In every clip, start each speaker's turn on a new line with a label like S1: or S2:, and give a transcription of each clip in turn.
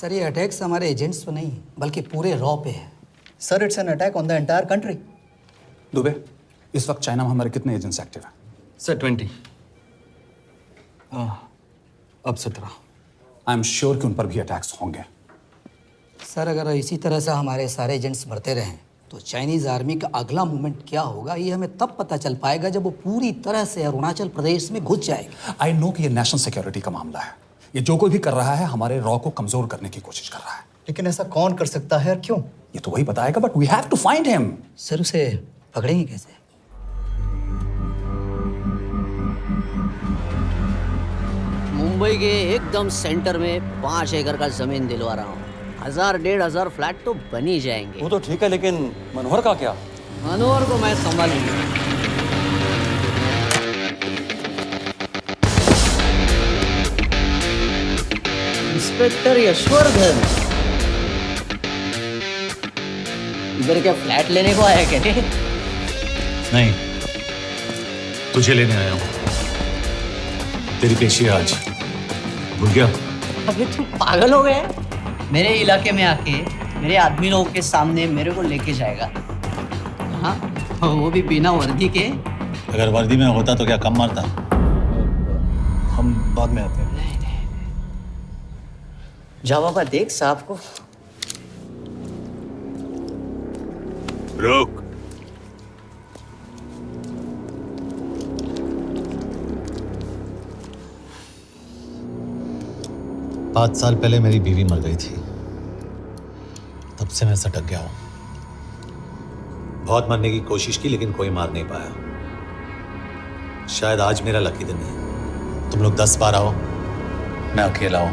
S1: Sir ये attacks हमारे agents पे नहीं बल्कि पूरे रॉ पे है।
S2: Sir it's an attack on the entire country.
S3: Dubey, इस वक्त चाइना में हमारे कितने एजेंट्स एक्टिव हैं?
S4: सर 20। अब 17।
S3: आई एम श्योर कि उन पर भी अटैक्स होंगे।
S1: सर अगर इसी तरह से हमारे सारे एजेंट्स बढ़ते रहें तो चाइनीज आर्मी का अगला मूवमेंट क्या होगा ये हमें तब पता चल पाएगा जब वो पूरी तरह से अरुणाचल प्रदेश में घुस जाएगा।
S3: आई नो कि ये नेशनल सिक्योरिटी का मामला है। ये जो कोई भी कर रहा है हमारे रॉ को कमजोर करने की कोशिश कर रहा है।
S2: लेकिन ऐसा कौन कर सकता है और क्यों?
S3: ये तो वही बताएगा, but we have to find him.
S1: Sir उसे पकड़ेंगे कैसे?
S5: मुंबई के एकदम सेंटर में 5 एकड़ का जमीन दिलवा रहा हूँ। 1000-1500 फ्लैट तो बन ही जाएंगे।
S4: वो तो ठीक है, लेकिन मनोहर का क्या?
S5: मनोहर को मैं संभालूंगा। इंस्पेक्टर यशवर्धन, इधर क्या फ्लैट लेने को आया क्या?
S6: नहीं, तुझे लेने आया हूँ। तेरी पेशी आज भूल गया?
S5: अबे तू पागल हो गया है? मेरे इलाके में आके मेरे आदमी लोगों के सामने मेरे को लेके जाएगा? हाँ, वो भी बिना वर्दी के।
S6: अगर वर्दी में होता तो क्या कम मारता?
S2: हम बाद में आते हैं।
S5: जा बाबा, देख साहब को।
S6: रुक। पाँच साल पहले मेरी बीवी मर गई थी, तब से मैं सटक गया हूं। बहुत मरने की कोशिश की लेकिन कोई मार नहीं पाया। शायद आज मेरा लकी दिन है। तुम लोग 10 बार आओ, मैं अकेला हूं,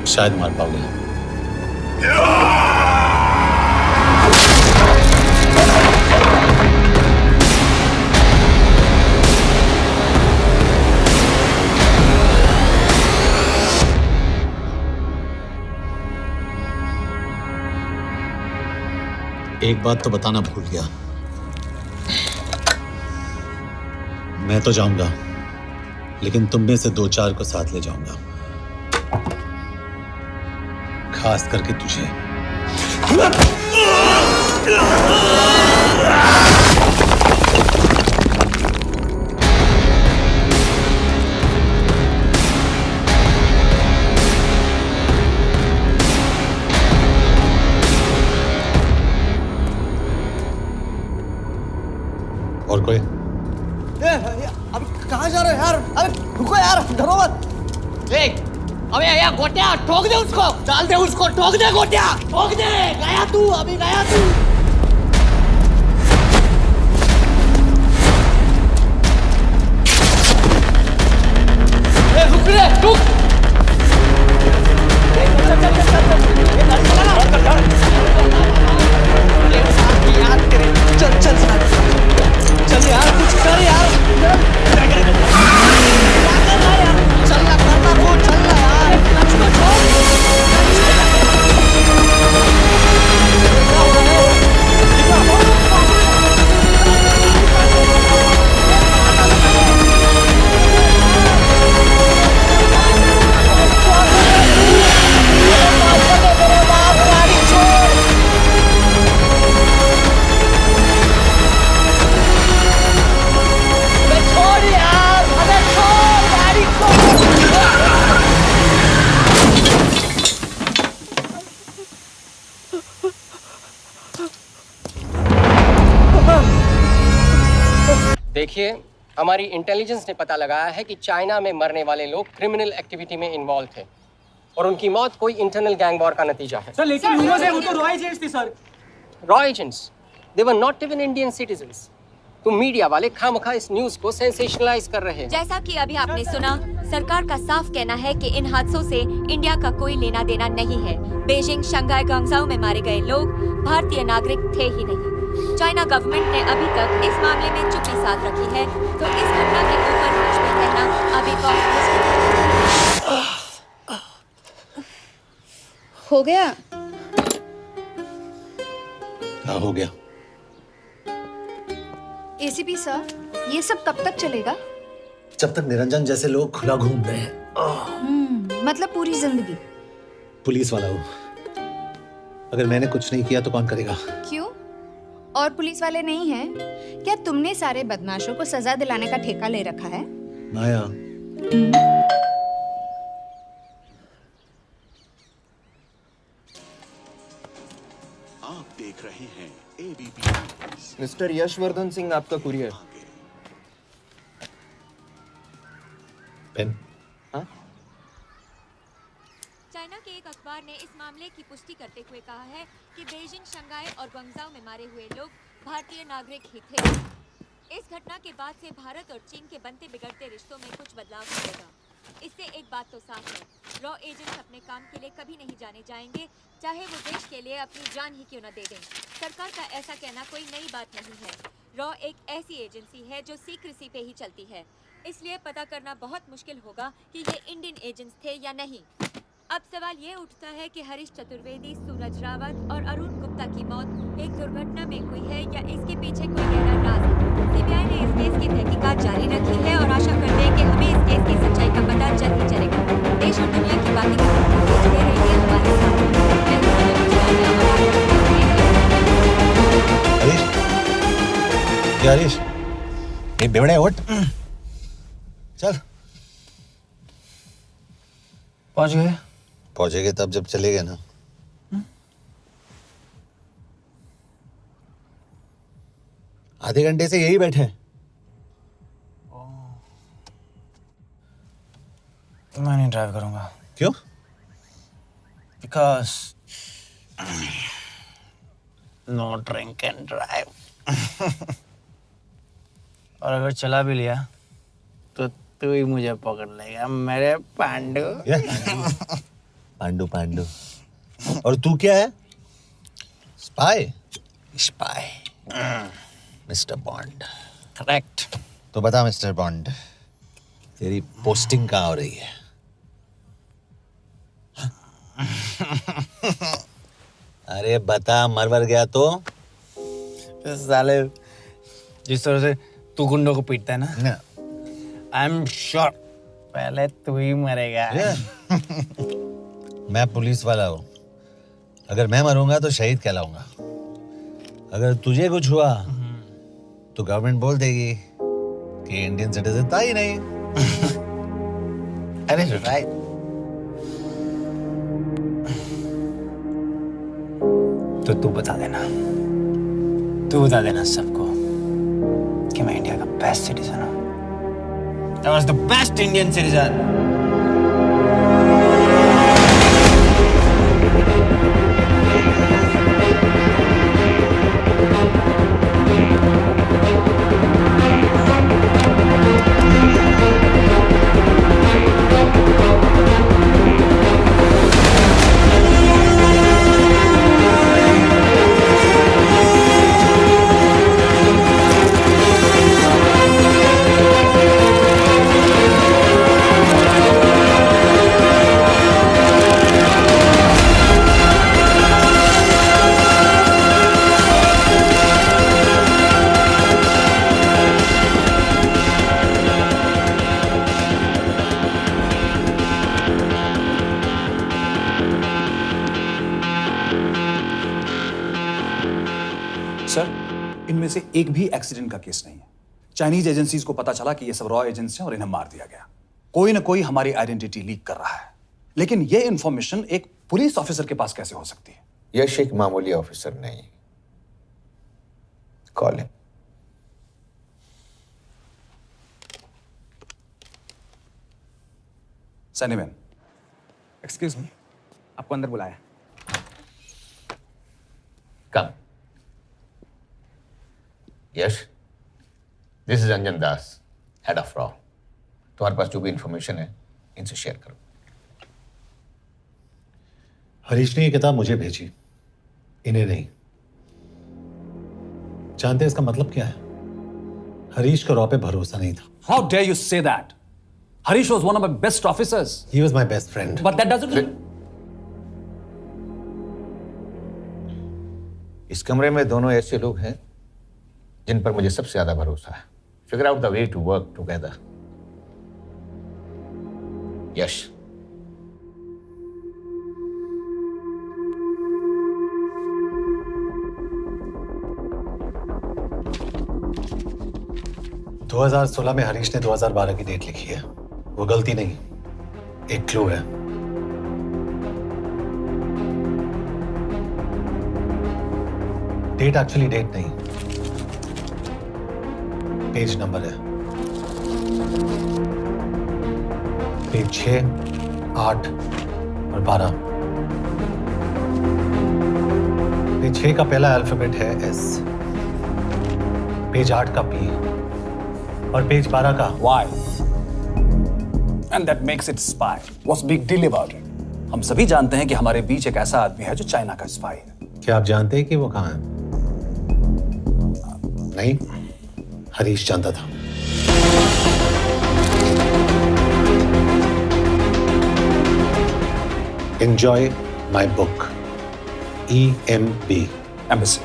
S6: शायद मार पाओगे। एक बात तो बताना भूल गया, मैं तो जाऊंगा लेकिन तुम में से 2-4 को साथ ले जाऊंगा, खास करके तुझे। और कोई?
S5: अभी कहाँ जा रहे हो यार? अरे रुको यार, डरो मत। देख, अबे यार गोटिया, ठोक दे उसको, डाल दे उसको, ठोक दे गोटिया, ठोक दे। गया तू, अभी गया तू। रुक रे, रुक। चल चल चल चल, ये गाड़ी चला ना। यार तेरे, चल चल चल यार, कुछ कर यार। चल ना, करना वो, चल ना यार, उसको छोड़।
S7: देखिए, हमारी इंटेलिजेंस ने पता लगाया है कि चाइना में मरने वाले लोग क्रिमिनल एक्टिविटी में इन्वॉल्व थे और उनकी मौत कोई इंटरनल गैंग वॉर का नतीजा है।
S8: सर लेकिन ह्यूमर्स है, वो तो रॉ एजेंट्स थी sir.
S7: Raw agents, they were not even Indian citizens. तो मीडिया वाले खामखा इस न्यूज को सेंसेशनलाइज कर रहे हैं।
S9: जैसा कि अभी आपने सुना, सरकार का साफ कहना है कि इन हादसों से इंडिया का कोई लेना देना नहीं है। बीजिंग, शंघाई, ग्वांगझाओ में मारे गए लोग भारतीय नागरिक थे ही नहीं। चाइना गवर्नमेंट ने अभी तक इस मामले में चुप्पी साध रखी है, तो इस घटना के ऊपर कुछ भी कहना अभी बहुत
S10: हो गया।
S6: हाँ हो गया।
S10: एसीपी सर, ये सब कब तक चलेगा?
S6: जब तक निरंजन जैसे लोग खुला घूम रहे हैं।
S10: मतलब पूरी जिंदगी?
S6: पुलिस वाला हूँ। अगर मैंने कुछ नहीं किया तो कौन करेगा?
S10: क्यों? और पुलिस वाले नहीं हैं? क्या तुमने सारे बदमाशों को सजा दिलाने का ठेका ले रखा है?
S6: माया,
S11: आप देख रहे हैं एबीपी।
S4: मिस्टर यशवर्धन सिंह, आपका कुरियर।
S6: पेन।
S9: चाइना के एक अखबार ने इस मामले की पुष्टि करते हुए कहा है कि बीजिंग, शंघाई और ग्वांगझाओ में मारे हुए लोग भारतीय नागरिक ही थे। इस घटना के बाद से भारत और चीन के बनते बिगड़ते रिश्तों में कुछ बदलाव होगा। इससे एक बात तो साफ है, रॉ एजेंट्स अपने काम के लिए कभी नहीं जाने जाएंगे, चाहे वो देश के लिए अपनी जान ही क्यों न दे दें। सरकार का ऐसा कहना कोई नई बात नहीं है। रॉ एक ऐसी एजेंसी है जो सीक्रेसी पे ही चलती है, इसलिए पता करना बहुत मुश्किल होगा कि ये इंडियन एजेंट्स थे या नहीं। अब सवाल ये उठता है कि हरीश चतुर्वेदी, सूरज रावत और अरुण गुप्ता की मौत एक दुर्घटना में हुई है या इसके पीछे कोई गहरा राज है। सीबीआई ने इस केस की तहकीकात जारी रखी है और आशा करते हैं कि हमें इस केस की सच्चाई का पता जल्द ही चलेगा। देश और दुनिया की बातें दे रही है हमारे साथ।
S6: हरीश, ये बेवड़े उठ, चल। पहुंचेंगे तब जब चलेगा ना। आधे घंटे से यही बैठे हैं।
S5: मैं नहीं ड्राइव करूंगा।
S6: क्यों?
S5: Because no drink and drive. और अगर चला भी लिया तो तू ही मुझे पकड़ लेगा, मेरे पांडु।
S6: पांडु पांडु। और तू क्या है? Spy?
S5: Spy.
S6: Mister bond.
S5: Correct.
S6: तो बता मिस्टर बॉन्ड, तेरी पोस्टिंग कहाँ हो रही है? अरे बता, मरवर गया तो?
S5: साले, जिस तरह से तू गुंडों को पीटता है ना, आई एम श्योर पहले तू ही मरेगा।
S6: मैं पुलिस वाला हूँ, अगर मैं मरूंगा तो शहीद कहलाऊंगा। अगर तुझे कुछ हुआ तो गवर्नमेंट बोल देगी कि इंडियन सिटीजन था ही नहीं।
S5: अरे राइट। तो तू बता देना सबको कि मैं इंडिया का बेस्ट सिटीजन हूँ। I was the best Indian citizen.
S3: इनमें से एक भी एक्सीडेंट का केस नहीं है। चाइनीज एजेंसीज को पता चला कि ये सब रॉ एजेंट्स हैं और इन्हें मार दिया गया। कोई ना कोई हमारी आइडेंटिटी लीक कर रहा है, लेकिन ये इंफॉर्मेशन एक पुलिस ऑफिसर के पास कैसे हो सकती है?
S12: यश एक मामूली ऑफिसर नहीं। Call him.
S3: सनीमैन।
S8: एक्सक्यूज मी, आपको अंदर बुलाया।
S12: Come. Yash, this is Anjan Das, head of रॉ। तुम्हारे पास जो भी इंफॉर्मेशन है इनसे शेयर करो।
S6: हरीश ने ये किताब मुझे भेजी, इन्हें नहीं। जानते हैं इसका मतलब क्या है? हरीश का रॉ पे भरोसा नहीं था।
S3: How dare you say that? Harish was one of my best officers.
S6: He was my best friend.
S3: But that doesn't.
S12: इस कमरे में दोनों ऐसे लोग हैं जिन पर मुझे सबसे ज्यादा भरोसा है। Figure out the way to work together. Yash,
S6: 2016 में हरीश ने 2012 की डेट लिखी है। वो गलती नहीं, एक क्लू है। डेट एक्चुअली डेट नहीं, पेज नंबर है। पेज 6, 8 और 12। पेज 6 का पहला अल्फाबेट है S, पेज 8 का P और पेज 12 का
S3: Why? And that makes it spy. What's big deal about it? हम सभी जानते हैं कि हमारे बीच एक ऐसा आदमी है जो चाइना का स्पाई है।
S6: क्या आप जानते हैं कि वो कहाँ है? नहीं, हरीश जानता था। Enjoy my book. EMB.
S3: Embassy.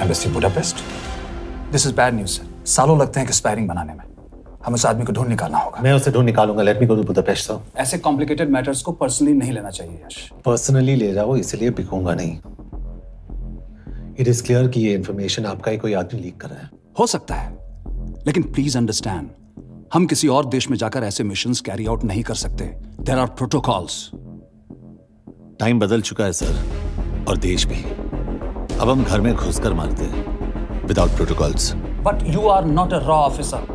S3: Embassy Budapest. This is bad news, sir. सालों लगते हैं एक्सपायरिंग बनाने में। हमें उस आदमी को ढूंढ निकालना होगा।
S6: मैं उसे ढूंढ निकालूंगा। Let me go to Budapest sir.
S3: ऐसे कॉम्प्लिकेटेड मैटर्स को पर्सनली नहीं लेना चाहिए यश।
S6: पर्सनली ले जाओ, इसलिए बिकूंगा नहीं। इट इज क्लियर कि ये इंफॉर्मेशन आपका ही कोई आदमी लीक कर रहा है।
S3: हो सकता है, लेकिन प्लीज अंडरस्टैंड, हम किसी और देश में जाकर ऐसे मिशंस कैरी आउट नहीं कर सकते। There are protocols.
S6: टाइम बदल चुका है सर, और देश भी। अब हम घर में घुसकर मारते हैं without protocols.
S3: But you are not a रॉ ऑफिसर,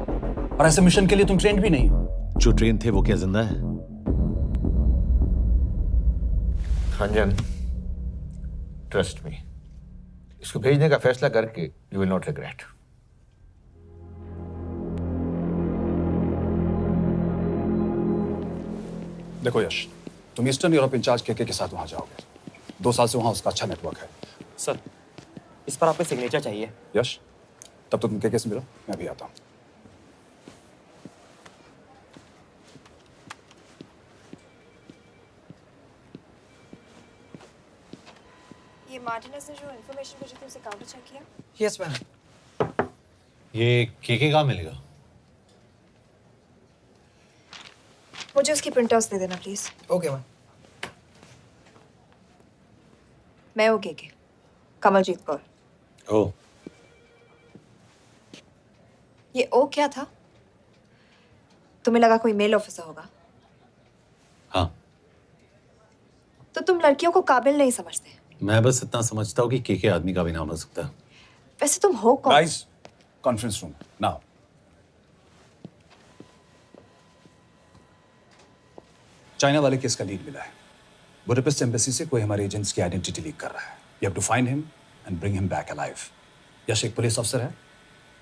S3: और ऐसे मिशन के लिए तुम ट्रेंड भी नहीं हो।
S6: जो ट्रेन थे वो क्या जिंदा है?
S12: रंजन, ट्रस्ट मी, इसको भेजने का फैसला करके यू विल नॉट रिग्रेट।
S3: देखो यश, तुम ईस्टर्न यूरोप इंचार्ज के साथ वहां जाओगे। 2 साल से वहां उसका अच्छा नेटवर्क है।
S4: सर, इस पर आपके सिग्नेचर चाहिए।
S3: यश, तब तो तुम के से मिलो, मैं भी आता हूं।
S13: ये मार्टिनेस ने जो इन्फॉर्मेशन भेजी थी उसे काउंटर चेक किया?
S4: Yes ma'am.
S6: ये के कहाँ मिलेगा?
S13: मुझे उसकी प्रिंटआउट्स दे देना प्लीज।
S4: Okay ma'am.
S13: मैं हूँ के कमलजीत कौर।
S6: ओ,
S13: ये ओ क्या था? तुम्हें लगा कोई मेल ऑफिसर होगा?
S6: हाँ।
S13: तो तुम लड़कियों को काबिल नहीं समझते?
S6: मैं बस इतना समझता हूँ कि के आदमी का भी नाम हो सकता है।
S13: वैसे तुम हो कौन?
S3: Guys, conference room now. China वाले केस का लीड मिला है। बुडापेस्ट एम्बेसी से कोई हमारे एजेंट्स की आइडेंटिटी लीक कर रहा है। You have to find him and bring him back alive. Yash एक पुलिस अफसर है,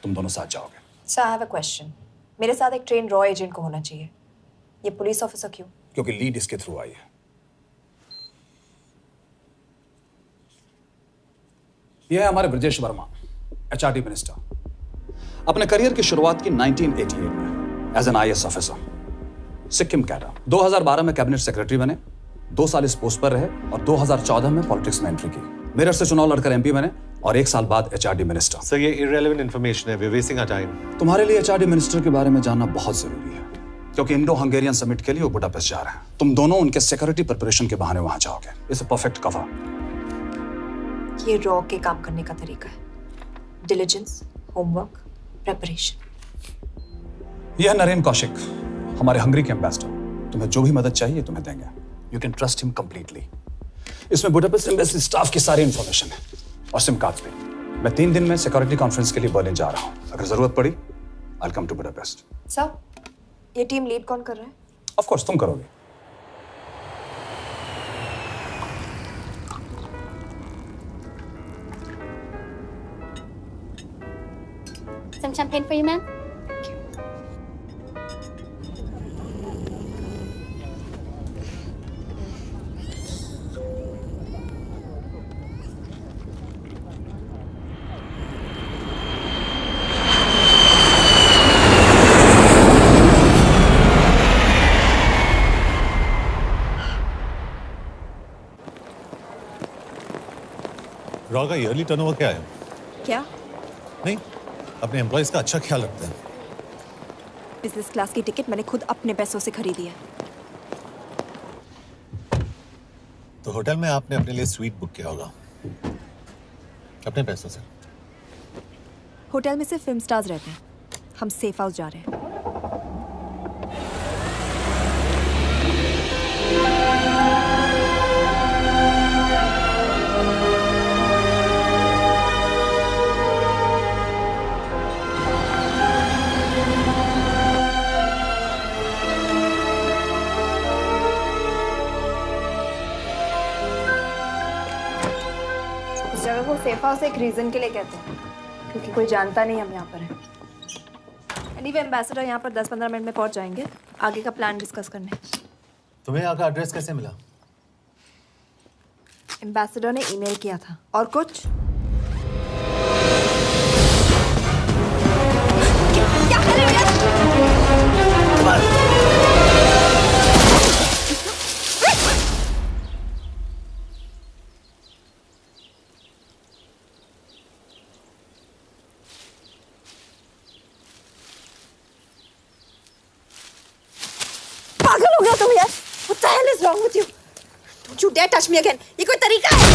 S3: तुम दोनों साथ जाओगे।
S13: Sir, I have a question. मेरे साथ एक ट्रेन रॉ एजेंट को होना चाहिए। ये पुलिस ऑफिसर क्यों?
S3: क्योंकि लीड इसके थ्रू आई है। यह है हमारे ब्रजेश वर्मा, HRD मिनिस्टर। अपने करियर की शुरुआत की 1988 में as an IAS officer, Sikkim cadre. 2012 में कैबिनेट सेक्रेटरी बने, 2 साल इस पोस्ट पर रहे और 2014 में पॉलिटिक्स में एंट्री की। मेरठ से चुनाव लड़कर MP बने और 1 साल बाद HRD मिनिस्टर।
S6: सर, ये इररिलेवेंट इंफॉर्मेशन है। We are wasting our time.
S3: तुम्हारे लिए HRD मिनिस्टर के बारे में जानना बहुत जरूरी है, क्योंकि इंडो हंगेरियन समिट के लिए वो बुडापेस्ट जा रहे हैं। तुम दोनों उनके सिक्योरिटी प्रिपरेशन के बहाने वहां जाओगे। It's a perfect cover.
S13: ये रॉ के काम करने का तरीका है। Diligence, homework, preparation.
S3: यह नरेन कौशिक, हमारे हंगरी के एम्बेसडर। तुम्हें जो भी मदद चाहिए तुम्हें देंगे। You can trust him completely. इसमें बुडापेस्ट एम्बेसी स्टाफ की सारी इंफॉर्मेशन है और सिम कार्ड्स भी। मैं 3 दिन में सिक्योरिटी कॉन्फ्रेंस के लिए बर्लिन जा रहा हूं। अगर जरूरत पड़ी I will come to Budapest.
S13: Sir, ये टीम लीड कौन कर रहा है?
S3: ऑफ कोर्स तुम करोगे।
S14: Some champagne for you, ma'am?
S6: Raw का ईयरली टर्नओवर क्या है?
S13: क्या?
S6: नहीं, अपने एम्प्लॉइज का अच्छा ख्याल रखते हैं।
S13: बिजनेस क्लास की टिकट मैंने खुद अपने पैसों से खरीदी है।
S6: तो होटल में आपने अपने लिए स्वीट बुक किया होगा अपने पैसों से।
S13: होटल में सिर्फ फिल्म स्टार्स रहते हैं, हम सेफ हाउस जा रहे हैं।
S10: इस जगह को सेफ हाउस एक रीजन के लिए कहते हैं, क्योंकि कोई जानता नहीं हम यहाँ पर हैं।
S13: एनीवे एम्बेसडर यहाँ पर 10-15 मिनट में पहुँच जाएंगे आगे का प्लान डिस्कस करने।
S6: तुम्हें यहाँ का एड्रेस कैसे मिला?
S13: एम्बेसडर ने ईमेल किया था। और कुछ? क्या कर रहे हो? पागल हो गया तुम यार? What the hell is wrong with you? Don't you dare touch me again. ये कोई तरीका है?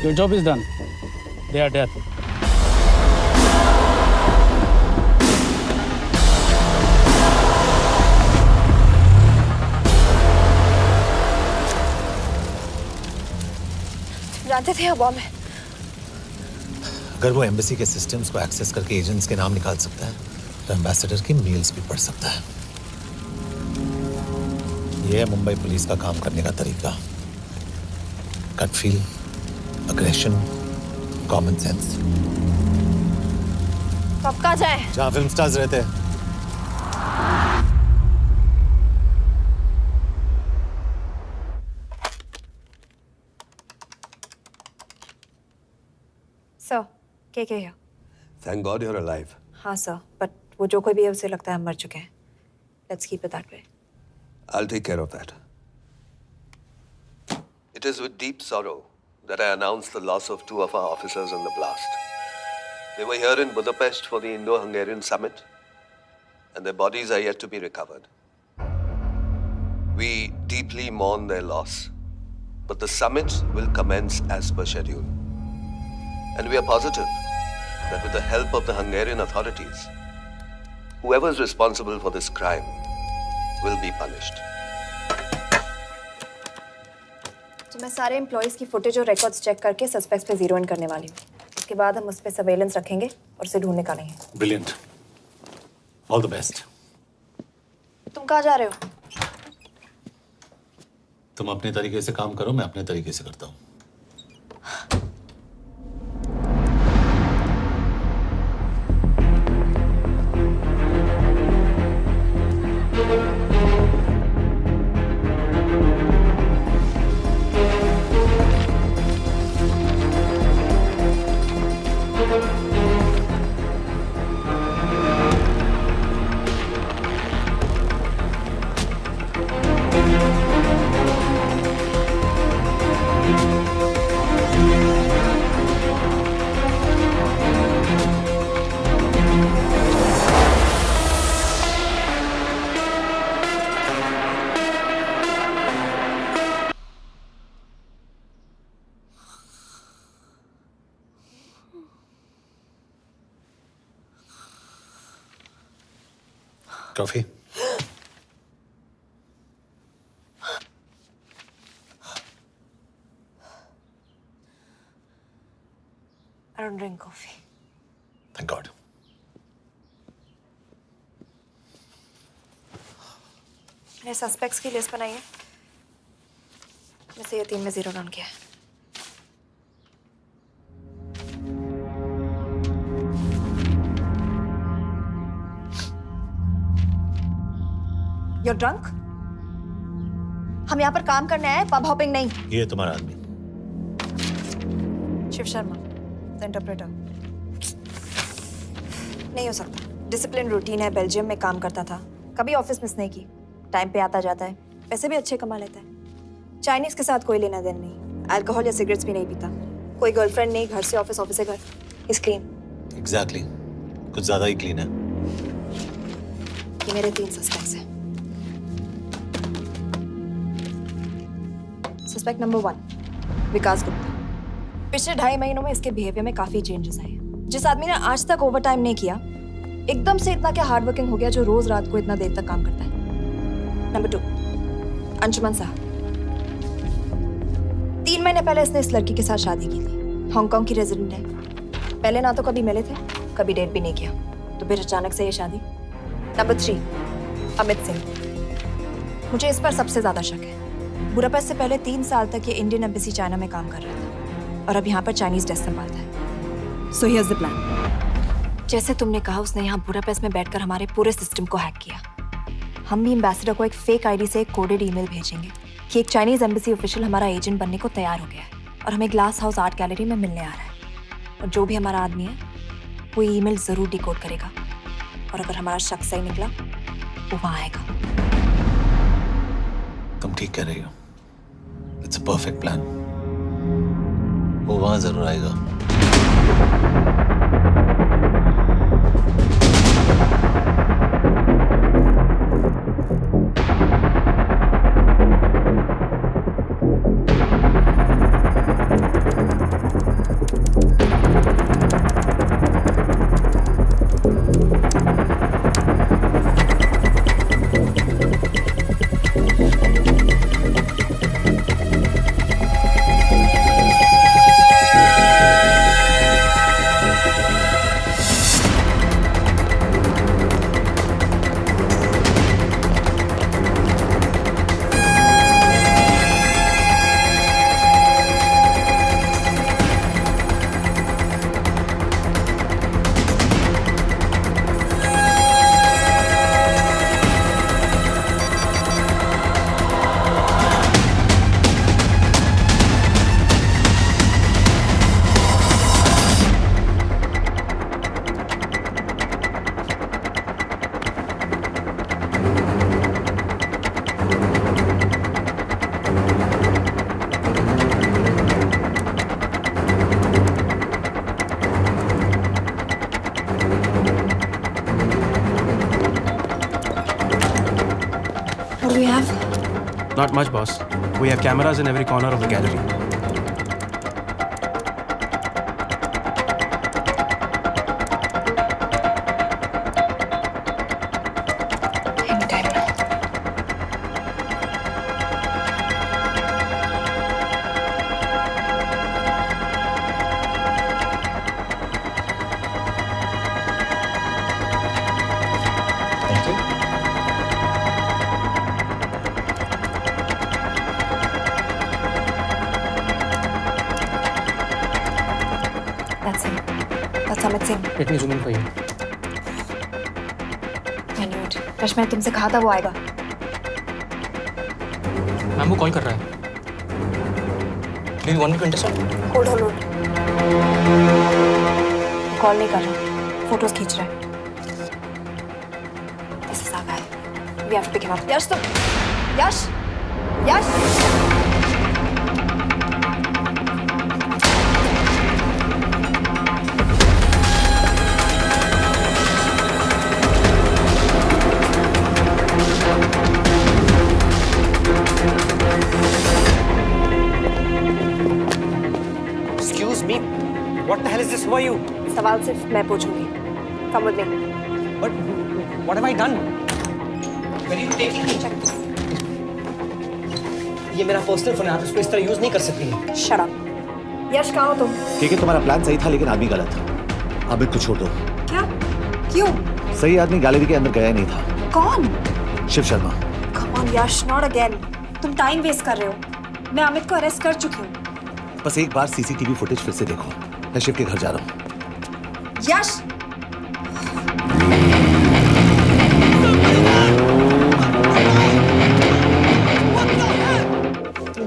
S15: Your job is done. They are dead.
S13: जानते थे अब मैं।
S6: अगर वो एम्बेसी के सिस्टम्स को एक्सेस करके एजेंट्स के नाम निकाल सकता है तो एम्बेसडर की मेल्स भी पढ़ सकता है। ये है मुंबई पुलिस का काम करने का तरीका। Gut feel, aggression, common sense.
S13: तो अब कहाँ जाए?
S6: जहाँ फिल्म स्टार्स रहते हैं।
S13: सर, के here?
S16: Thank God you're alive.
S13: हाँ सर, but वो जो कोई भी है उसे लगता है हम मर चुके हैं। Let's keep it that way.
S16: I'll take care of that. It is with deep sorrow that I announce the loss of 2 of our officers in the blast. They were here in Budapest for the Indo-Hungarian summit, and their bodies are yet to be recovered. We deeply mourn their loss, but the summit will commence as per schedule. And we are positive that with the help of the Hungarian authorities, whoever is responsible for this crime will be punished.
S13: तो मैं सारे employees की footage और records check करके suspects पे zero in करने वाली हूँ। उसके बाद हम उस पे सर्वेलेंस रखेंगे और उसे ढूंढ निकालेंगे।
S6: ब्रिलियंट। All the best.
S13: तुम कहाँ जा रहे हो?
S6: तुम अपने तरीके से काम करो, मैं अपने तरीके से करता हूँ। Coffee?
S13: I don't drink coffee.
S6: Thank God.
S13: मैंने सस्पेक्ट्स की लिस्ट बनाई है। वैसे ये 3 में जीरो डाउन किया है। You're drunk? हम यहाँ पर काम करने आए, पब हॉपिंग नहीं।
S6: ये तुम्हारा आदमी।
S13: Shiv Sharma, the interpreter. नहीं हो सकता। डिसिप्लिन रूटीन है, बेल्जियम में काम करता था, कभी ऑफिस मिस नहीं की, टाइम पे आता जाता है, पैसे भी अच्छे कमा लेता है। चाइनीज के साथ कोई लेना देना नहीं, अल्कोहल या सिगरेट्स भी नहीं पीता, कोई गर्लफ्रेंड नहीं, घर से ऑफिस, ऑफिस से घर। Is clean.
S6: एग्जैक्टली, कुछ ज्यादा ही क्लीन है।
S13: ये मेरे 3 सस्पेक्ट्स हैं। सस्पेक्ट नंबर 1, विकास गुप्ता। पिछले 2.5 महीनों में इसके बिहेवियर में काफी चेंजेस आए हैं। जिस आदमी ने आज तक ओवर टाइम नहीं किया, एकदम से इतना क्या हार्ड वर्किंग हो गया जो रोज रात को इतना देर तक काम करता है। नंबर 2, अंशुमन साहब। 3 महीने पहले इसने इस लड़की के साथ शादी की थी, हांगकांग की रेजिडेंट है। पहले ना तो कभी मिले थे, कभी डेट भी नहीं किया, तो फिर अचानक से ये शादी। नंबर 3, अमित सिंह। मुझे इस पर सबसे ज्यादा शक है। बुडापेस्ट से पहले 3 साल तक ये इंडियन एम्बेसी चाइना में काम कर रहा था और अब यहाँ पर चाइनीज डेस्क संभालता है। So here's the plan. जैसे तुमने कहा, उसने यहाँ बुडापेस्ट में बैठकर हमारे पूरे सिस्टम को हैक किया। हम भी एम्बेसडर को एक फेक आईडी से एक कोडेड ईमेल भेजेंगे कि एक चाइनीज एम्बेसी ऑफिशियल हमारा एजेंट बनने को तैयार हो गया है और हमें ग्लास हाउस आर्ट गैलरी में मिलने आ रहा है। और जो भी हमारा आदमी है वो ईमेल जरूर डिकोड करेगा और अगर हमारा शक सही निकला वो वहां आएगा।
S6: तुम ठीक कह रही हो। It's a perfect plan. वो वहां जरूर आएगा।
S4: Not much, boss. We have cameras in every corner of the gallery.
S13: Anytime now.
S2: Thank you.
S13: Amit Singh.
S4: Let me zoom in for you.
S13: I knew it. Rush, मैंने तुमसे कहा था वो आएगा।
S4: मैम वो कॉल कर रहा है। Do you want me to intercept?
S13: Hold. Call नहीं कर रहा, फोटोज खींच रहा है। This is our guy. We have to pick him up. यश तुम, यश।
S4: What the hell is this? Who are you?
S13: सवाल सिर्फ मैं पूछूंगी। Come with me.
S4: But what have I done? Where are you taking me? ये मेरा personal phone है, आप इसको इस तरह यूज नहीं कर सकती।
S13: Shut up. यश कहाँ हो तुम?
S6: ठीक है, तुम्हारा प्लान सही था लेकिन आदमी गलत था। अमित को छोड़ दो।
S13: क्या? क्यों?
S6: सही आदमी गैलरी के अंदर गया नहीं था।
S13: कौन?
S6: Shiv Sharma.
S13: Come on Yash, not again. तुम टाइम वेस्ट कर रहे हो। मैं अमित को अरेस्ट कर चुकी हूँ।
S6: बस एक बार सीसीटीवी फुटेज फिर से देखो। मैं शिव के घर जा रहा हूँ।
S13: यश!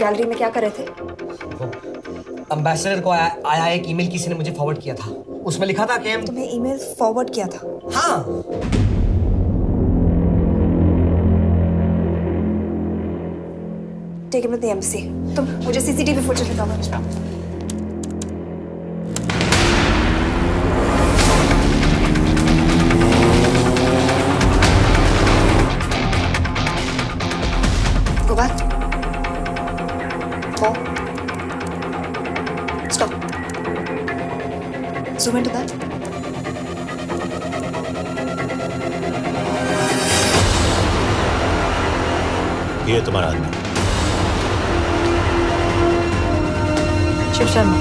S13: गैलरी में क्या कर रहे थे?
S5: एम्बेसडर को आया एक ईमेल किसी ने मुझे फॉरवर्ड किया था। उसमें लिखा था कि
S13: तुम्हें ईमेल फॉरवर्ड किया था?
S5: हाँ।
S13: Take him to the embassy. तुम मुझे सीसीटीवी फुटेज दिखाओ। Go back. Go. Stop. Zoom into that.
S6: ये तुम्हारा आदमी
S13: शिव शर्मा।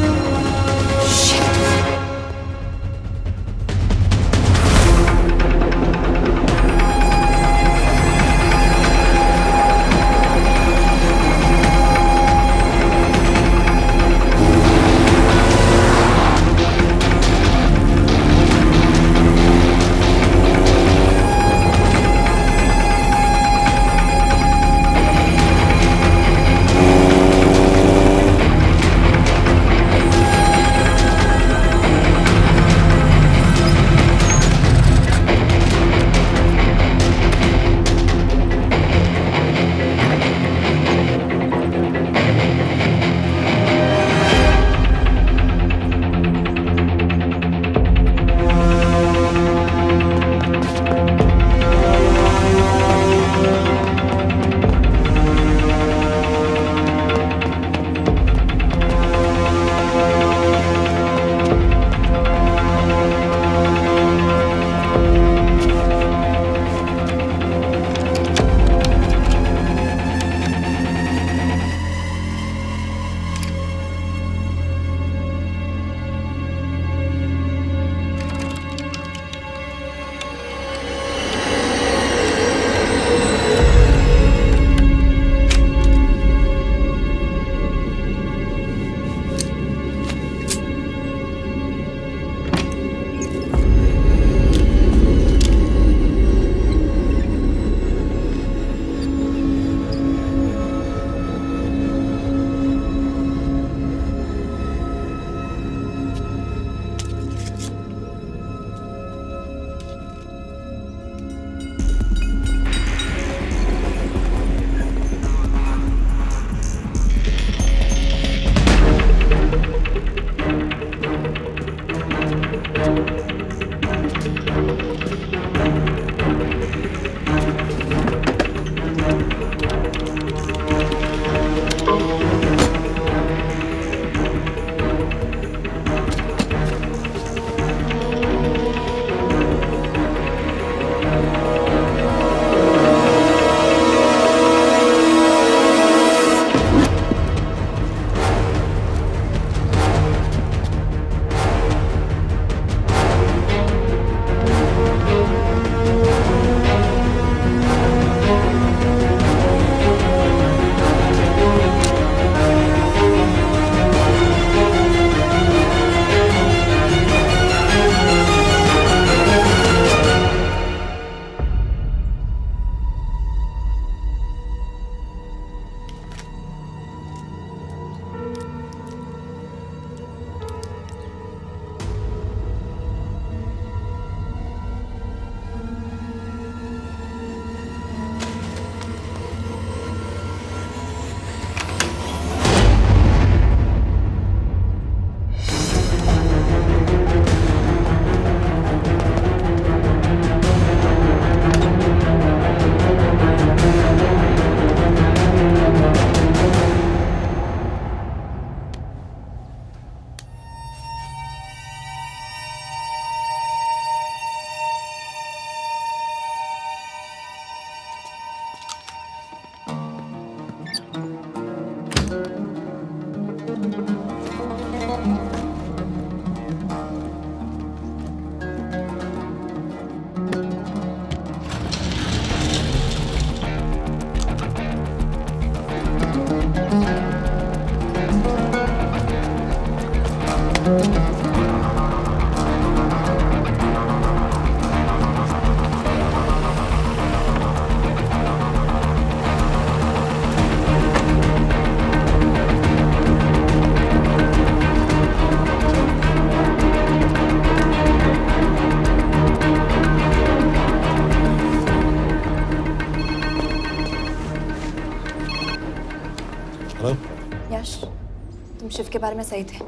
S13: उसके बारे में सही थे।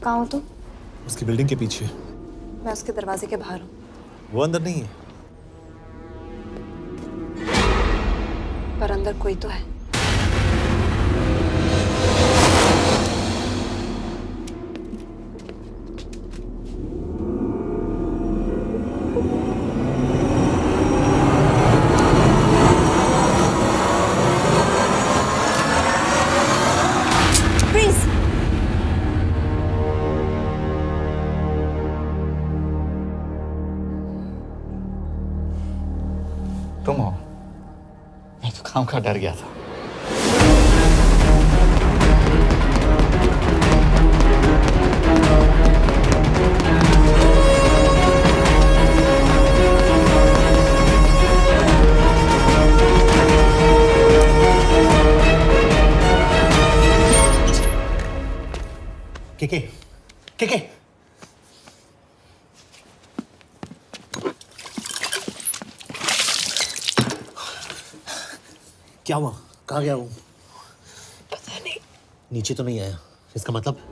S13: कहाँ हो तुम?
S2: उसकी बिल्डिंग के पीछे।
S13: मैं उसके दरवाजे के बाहर हूँ।
S2: वो अंदर नहीं है।
S13: पर अंदर कोई तो है।
S5: तुम हो? मैं तो काम का डर गया था। के
S2: क्या हुआ? कहाँ गया वो? पता नहीं। नीचे तो नहीं आया, इसका मतलब?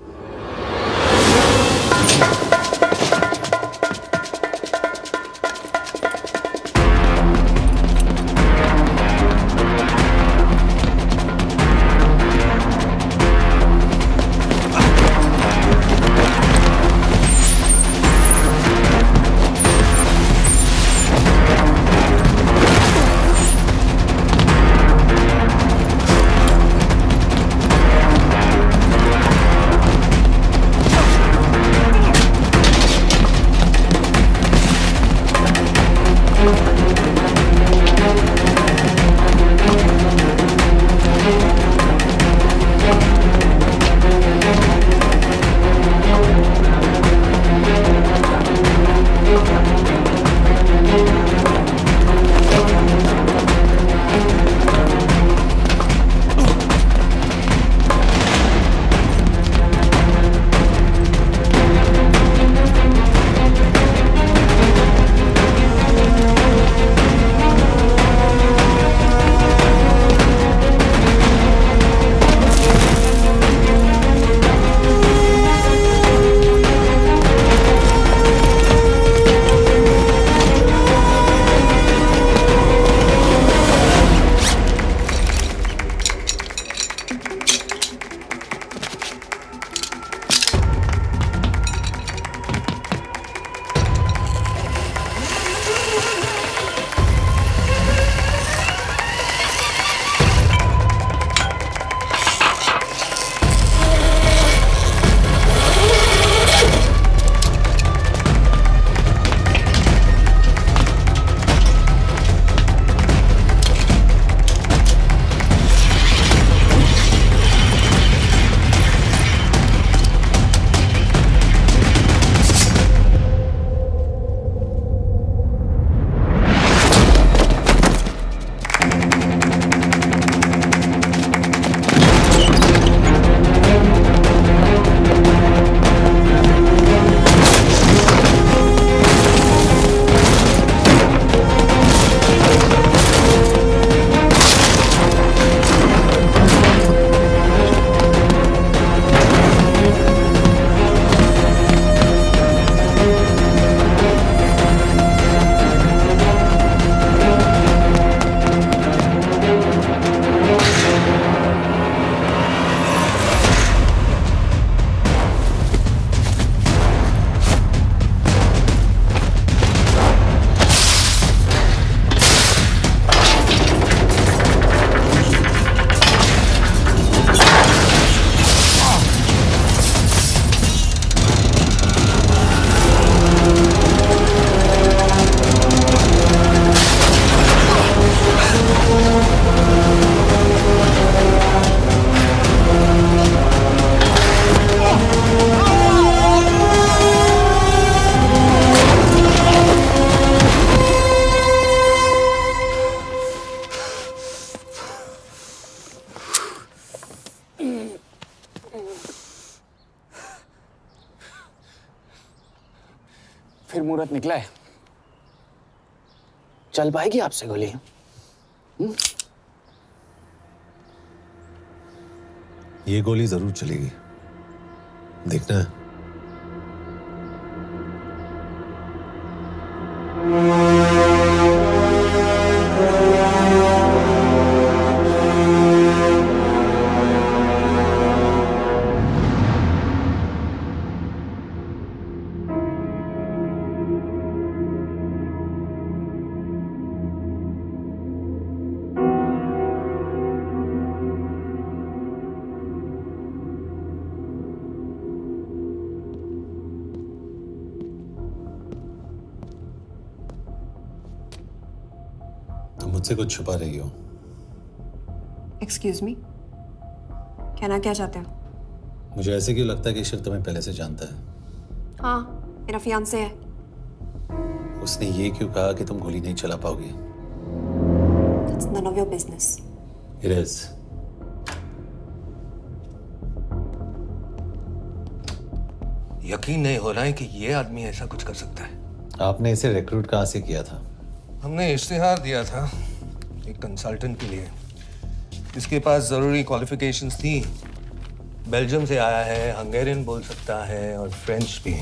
S5: फिर मुहूर्त निकला है। चल पाएगी आपसे गोली?
S6: ये गोली जरूर चलेगी। देखना है। मुझसे कुछ छुपा रही हो।
S13: एक्सक्यूज मी, कहना क्या चाहते हो?
S6: मुझे ऐसे क्यों लगता है कि शिव तुम्हें पहले से जानता है?
S13: हाँ, मेरा फियांसे है।
S6: उसने ये क्यों कहा कि तुम गोली नहीं चला पाओगी?
S13: It's none of your business.
S6: It is.
S16: यकीन नहीं हो रहा है कि ये आदमी ऐसा कुछ कर सकता है।
S6: आपने इसे रिक्रूट कहाँ से किया था?
S16: हमने इश्तिहार दिया था एक कंसल्टेंट के लिए, जिसके पास जरूरी क्वालिफिकेशंस थी। बेल्जियम से आया है, हंगेरियन बोल सकता है और फ्रेंच भी।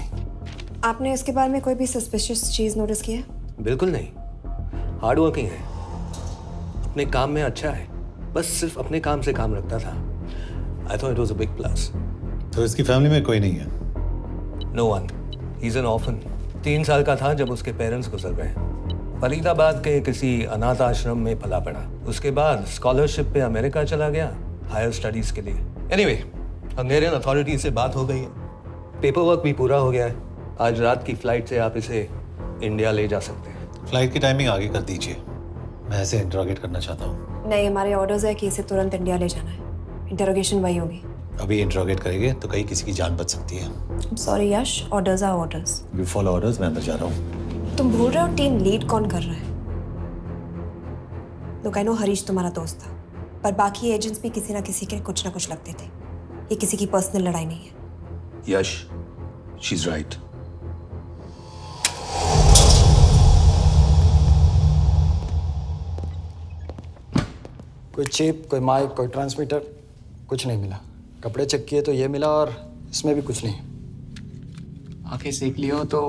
S13: आपने इसके बारे में कोई भी सस्पिशियस चीज नोटिस की है?
S16: बिल्कुल नहीं, हार्ड वर्किंग है, अपने काम में अच्छा है, बस सिर्फ अपने काम से काम रखता था। I thought it was a big plus.
S6: तो इसकी फैमिली में कोई नहीं है?
S16: No one, he is an orphan. 3 साल का था जब उसके पेरेंट्स गुजर गए। फरीदाबाद के किसी अनाथ आश्रम में पला पड़ा। उसके बाद स्कॉलरशिप पे अमेरिका चला गया हायर स्टडीज के लिए। एनीवे, हंगेरियन अथॉरिटी से बात हो गई है, पेपर वर्क भी पूरा हो गया है। आज रात की फ्लाइट से आप इसे इंडिया ले जा सकते हैं।
S6: फ्लाइट की टाइमिंग आगे कर दीजिए, मैं इसे इंटरोगेट करना चाहता हूँ।
S13: नहीं, हमारे ऑर्डर्स है कि इसे तुरंत इंडिया ले जाना है। इंटरोगेशन वही होगी।
S6: अभी इंटरोगेट करेंगे तो कहीं किसी की जान बच सकती है।
S13: Sorry Yash, orders are orders.
S6: You follow orders, मैं अंदर जा रहा हूँ।
S13: तुम भूल रहे हो टीम लीड कौन कर रहा है? लोग आई नो हरीश तुम्हारा दोस्त था, पर बाकी एजेंट्स भी किसी ना किसी के कुछ ना कुछ लगते थे। ये किसी की पर्सनल लड़ाई नहीं है।
S16: यश, शी इज राइट।
S17: कोई चिप, कोई माइक, कोई ट्रांसमीटर, कुछ नहीं मिला। कपड़े चेक किए तो ये मिला और इसमें भी कुछ नहीं।
S18: आंखें सेक लियो तो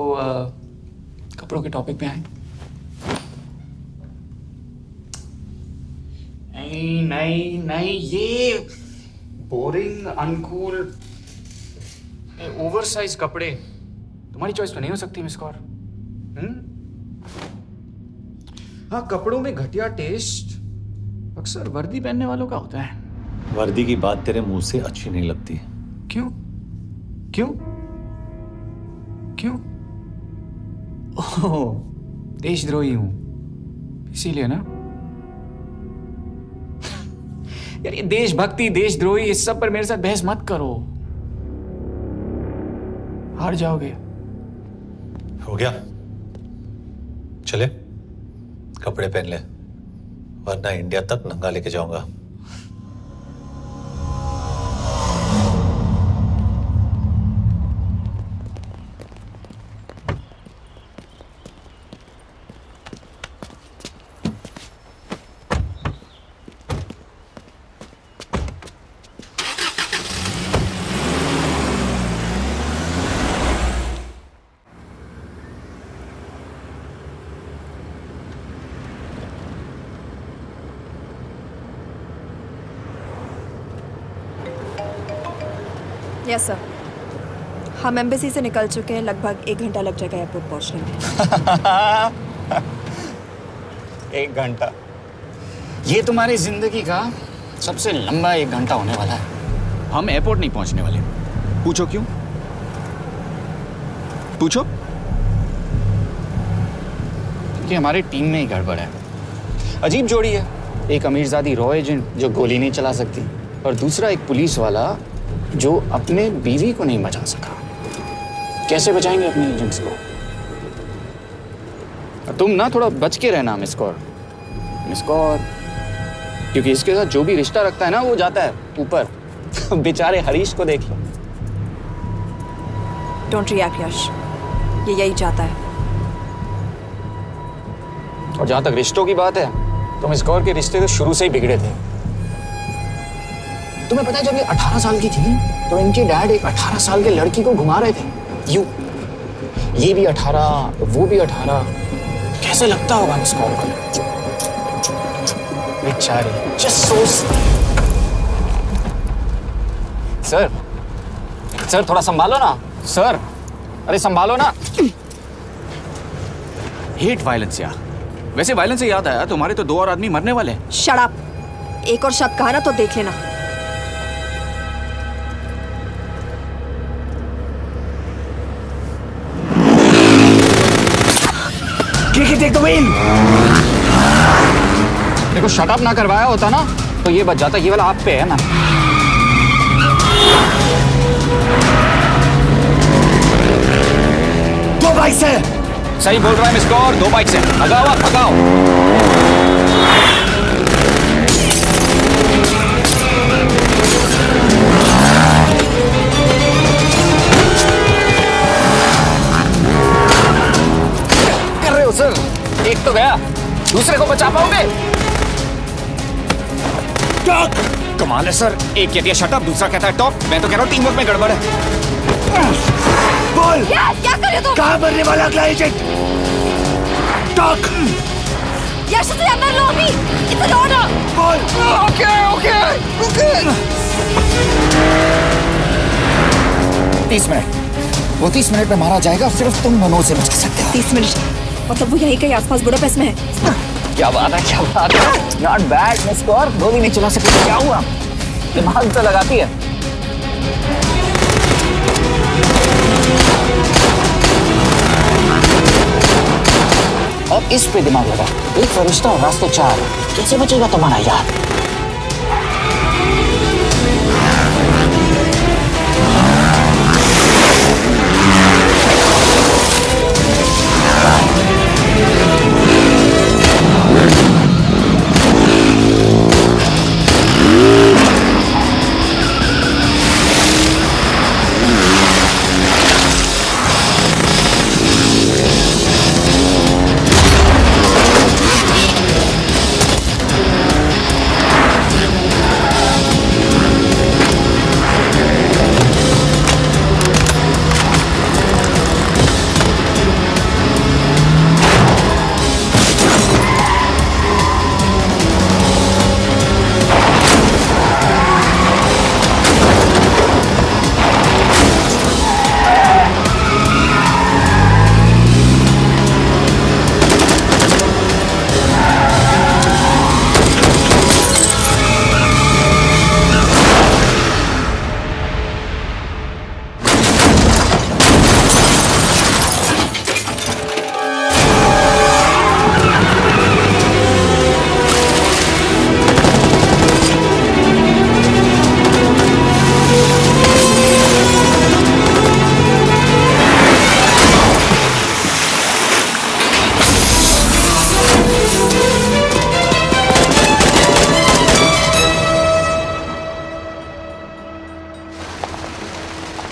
S18: कपड़ों के टॉपिक पे आए। नहीं नहीं नहीं, ये बोरिंग, अनकूल, ओवरसाइज कपड़े तुम्हारी चॉइस तो नहीं हो सकती मिस कौर। हाँ, कपड़ों में घटिया टेस्ट अक्सर वर्दी पहनने वालों का होता है।
S6: वर्दी की बात तेरे मुंह से अच्छी नहीं लगती।
S18: क्यों क्यों क्यों? ओह, देशद्रोही हूं इसीलिए ना। यार ये देशभक्ति, देशद्रोही, इस सब पर मेरे साथ बहस मत करो, हार जाओगे।
S6: हो गया, चले कपड़े पहन ले, वरना इंडिया तक नंगा लेके जाऊंगा।
S13: यस सर, हम एम्बेसी से निकल चुके हैं। लगभग 1 घंटा लग जाएगा एयरपोर्ट पहुंचने में।
S18: 1 घंटा? ये तुम्हारी जिंदगी का सबसे लंबा 1 घंटा होने वाला है। हम एयरपोर्ट नहीं पहुंचने वाले। पूछो क्यों? पूछो। क्योंकि हमारी टीम में ही गड़बड़ है। अजीब जोड़ी है, एक अमीरजादी रॉ एजेंट जो गोली नहीं चला सकती, और दूसरा एक पुलिस वाला जो अपने बीवी को नहीं बचा सका। कैसे बचाएंगे अपने एजेंट्स को? तुम ना थोड़ा बच के रहना मिस कौर, मिस कौर, क्योंकि इसके साथ जो भी रिश्ता रखता है ना वो जाता है ऊपर। बेचारे हरीश को देख लो।
S13: डोंट रिएक्ट यश, ये यही चाहता है।
S18: और जहां तक रिश्तों की बात है तो मिस कौर के रिश्ते तो शुरू से ही बिगड़े थे। तुम्हें पता है जब ये 18 साल की थी तो इनके डैड एक 18 साल के लड़की को घुमा रहे थे। ये भी 18, वो भी 18। कैसे लगता होगा मिस कॉल को? बेचारे, जस्ट सो। सर थोड़ा संभालो ना सर। अरे संभालो ना।
S8: हेट वायलेंस यार। वैसे वायलेंस से याद आया, तुम्हारे तो 2 और आदमी मरने वाले हैं।
S13: Shut up. एक और शब्द कहा ना तो देख लेना।
S18: Take the wheel. देखो शट अप ना करवाया होता ना तो ये बच जाता। ये वाला आप पे है ना। दो बाइक से। सही बोल रहा है मिस कौर, 2 बाइक से। भगाओ आप, भगाओ। कर रहे हो सर? एक तो गया, दूसरे को बचा पाओगे? टॉक। कमाल है सर, एक कहती है शट अप, दूसरा कहता है टॉक। मैं तो कह रहा हूँ टीम वर्क में गड़बड़ है। बोल
S13: क्या कर रहे हो तुम?
S18: कहाँ मरने वाला अगला एजेंट? टॉक।
S13: यश से अंदर लो अभी। It's an order.
S18: बोल। ओके। 30 मिनट। वो 30 मिनट में मारा जाएगा, सिर्फ तुम दोनों से बचा सकते हो।
S13: 30 मिनट मतलब वो यहीं कहीं आसपास बुडापेस्ट में है।
S18: क्या बात है। Not bad miss Kaur. गोली नहीं चला सकी तो क्या हुआ? दिमाग तो लगाती है। और इस पे दिमाग लगा। एक फरिश्ता और रास्ते 4। कैसे बचेगा तुम्हारा यार?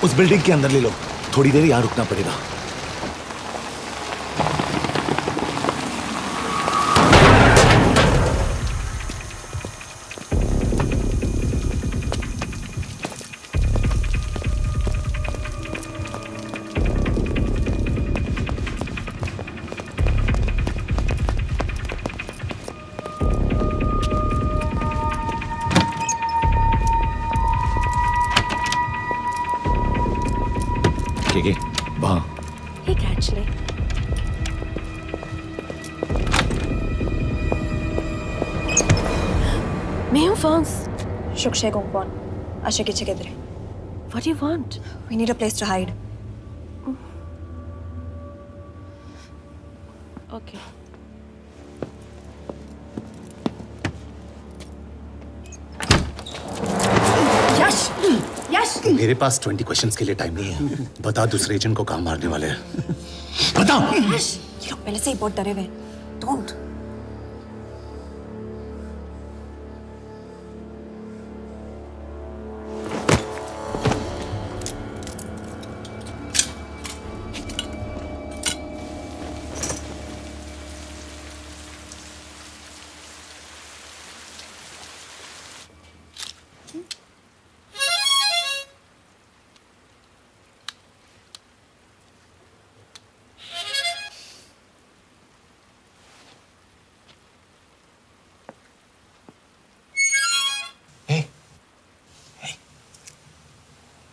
S2: उस बिल्डिंग के अंदर ले लो। थोड़ी देर यहां रुकना पड़ेगा।
S13: Hey, actually. मैं हूँ Fons. Shukshay Gongpon. Asha kiche kidre. What do you want? We need a place to hide. Okay. यश
S2: मेरे पास 20 क्वेश्चंस के लिए टाइम नहीं है। बता दूसरे एजेंट को कहाँ मारने वाले हैं। बता।
S13: यश ये लोग पहले से ही बहुत डरे हुए हैं। Don't.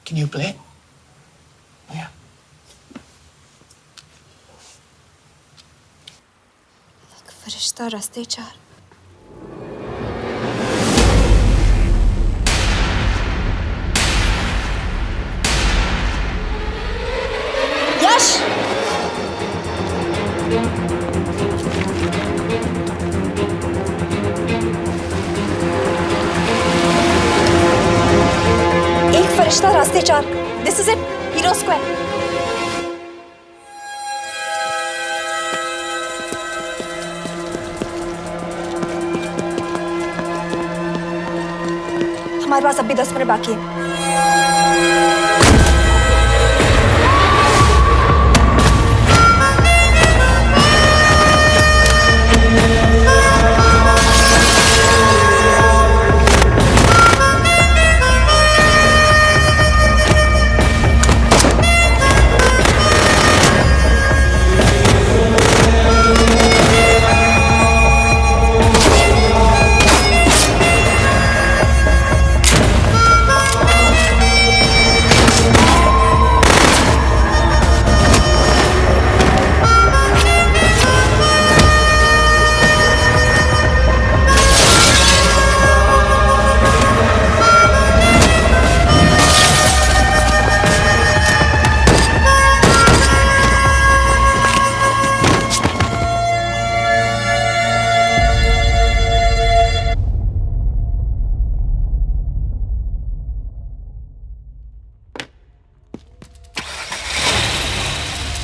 S18: Can you play? Yeah.
S13: फरिश्ता रास्ते चार। यश! एक फरिश्ता रास्ते चार। This is it. Hero Square. हमारे पास अभी 10 मिनट बाकी है।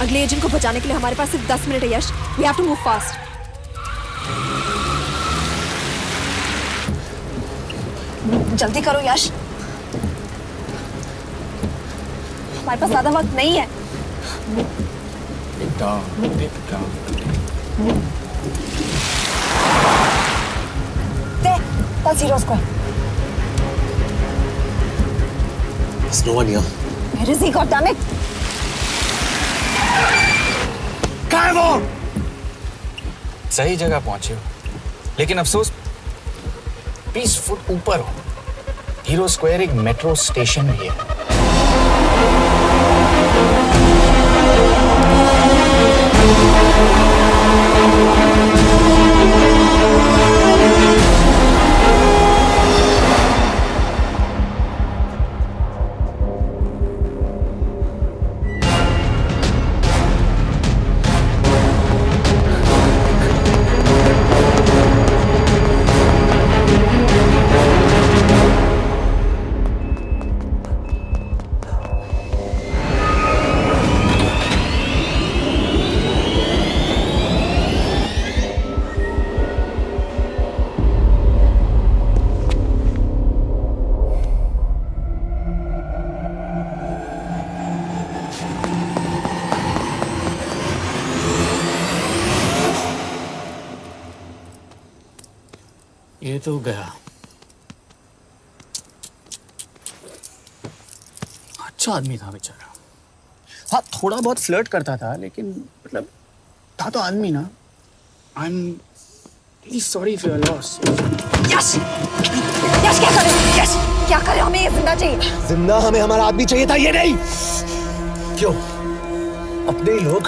S13: अगले एजेंट को बचाने के लिए हमारे पास सिर्फ 10 मिनट है यश। We have to move fast. जल्दी करो यश। हमारे पास ज्यादा वक्त नहीं है। That's Hero Square.
S2: There's no one here.
S13: Where is he? God damn it!
S18: कहाँ है वो? सही जगह पहुंचे हो, लेकिन अफसोस 20 फुट ऊपर हो। हीरो स्क्वायर एक मेट्रो स्टेशन भी है। ये तो गया। अच्छा आदमी था बेचारा। हाँ, थोड़ा बहुत फ्लर्ट करता था, लेकिन मतलब था तो आदमी ना। I am really sorry for your loss.
S13: Yash! Yash क्या करे? यश क्या करे? हमें ये जिंदा चाहिए।
S2: जिंदा हमें हमारा आदमी चाहिए था, ये नहीं। क्यों? अपने ही लोग,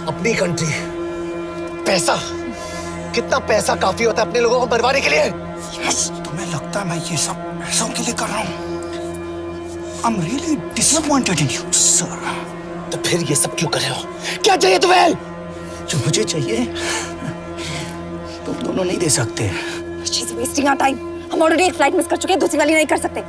S2: अपनी कंट्री, पैसा। कितना पैसा काफी होता है अपने लोगों को मरवाने के लिए?
S18: यस, तुम्हें लगता है मैं ये सब पैसों के लिए कर रहा हूँ? I'm really disappointed in you, sir.
S2: तो फिर ये सब क्यों कर रहे हो? क्या चाहिए तुम्हें?
S18: जो मुझे चाहिए तुम दोनों नहीं दे सकते।
S13: She's wasting our time. हम ऑलरेडी एक फ्लाइट मिस कर चुके हैं, दूसरी वाली नहीं कर सकते।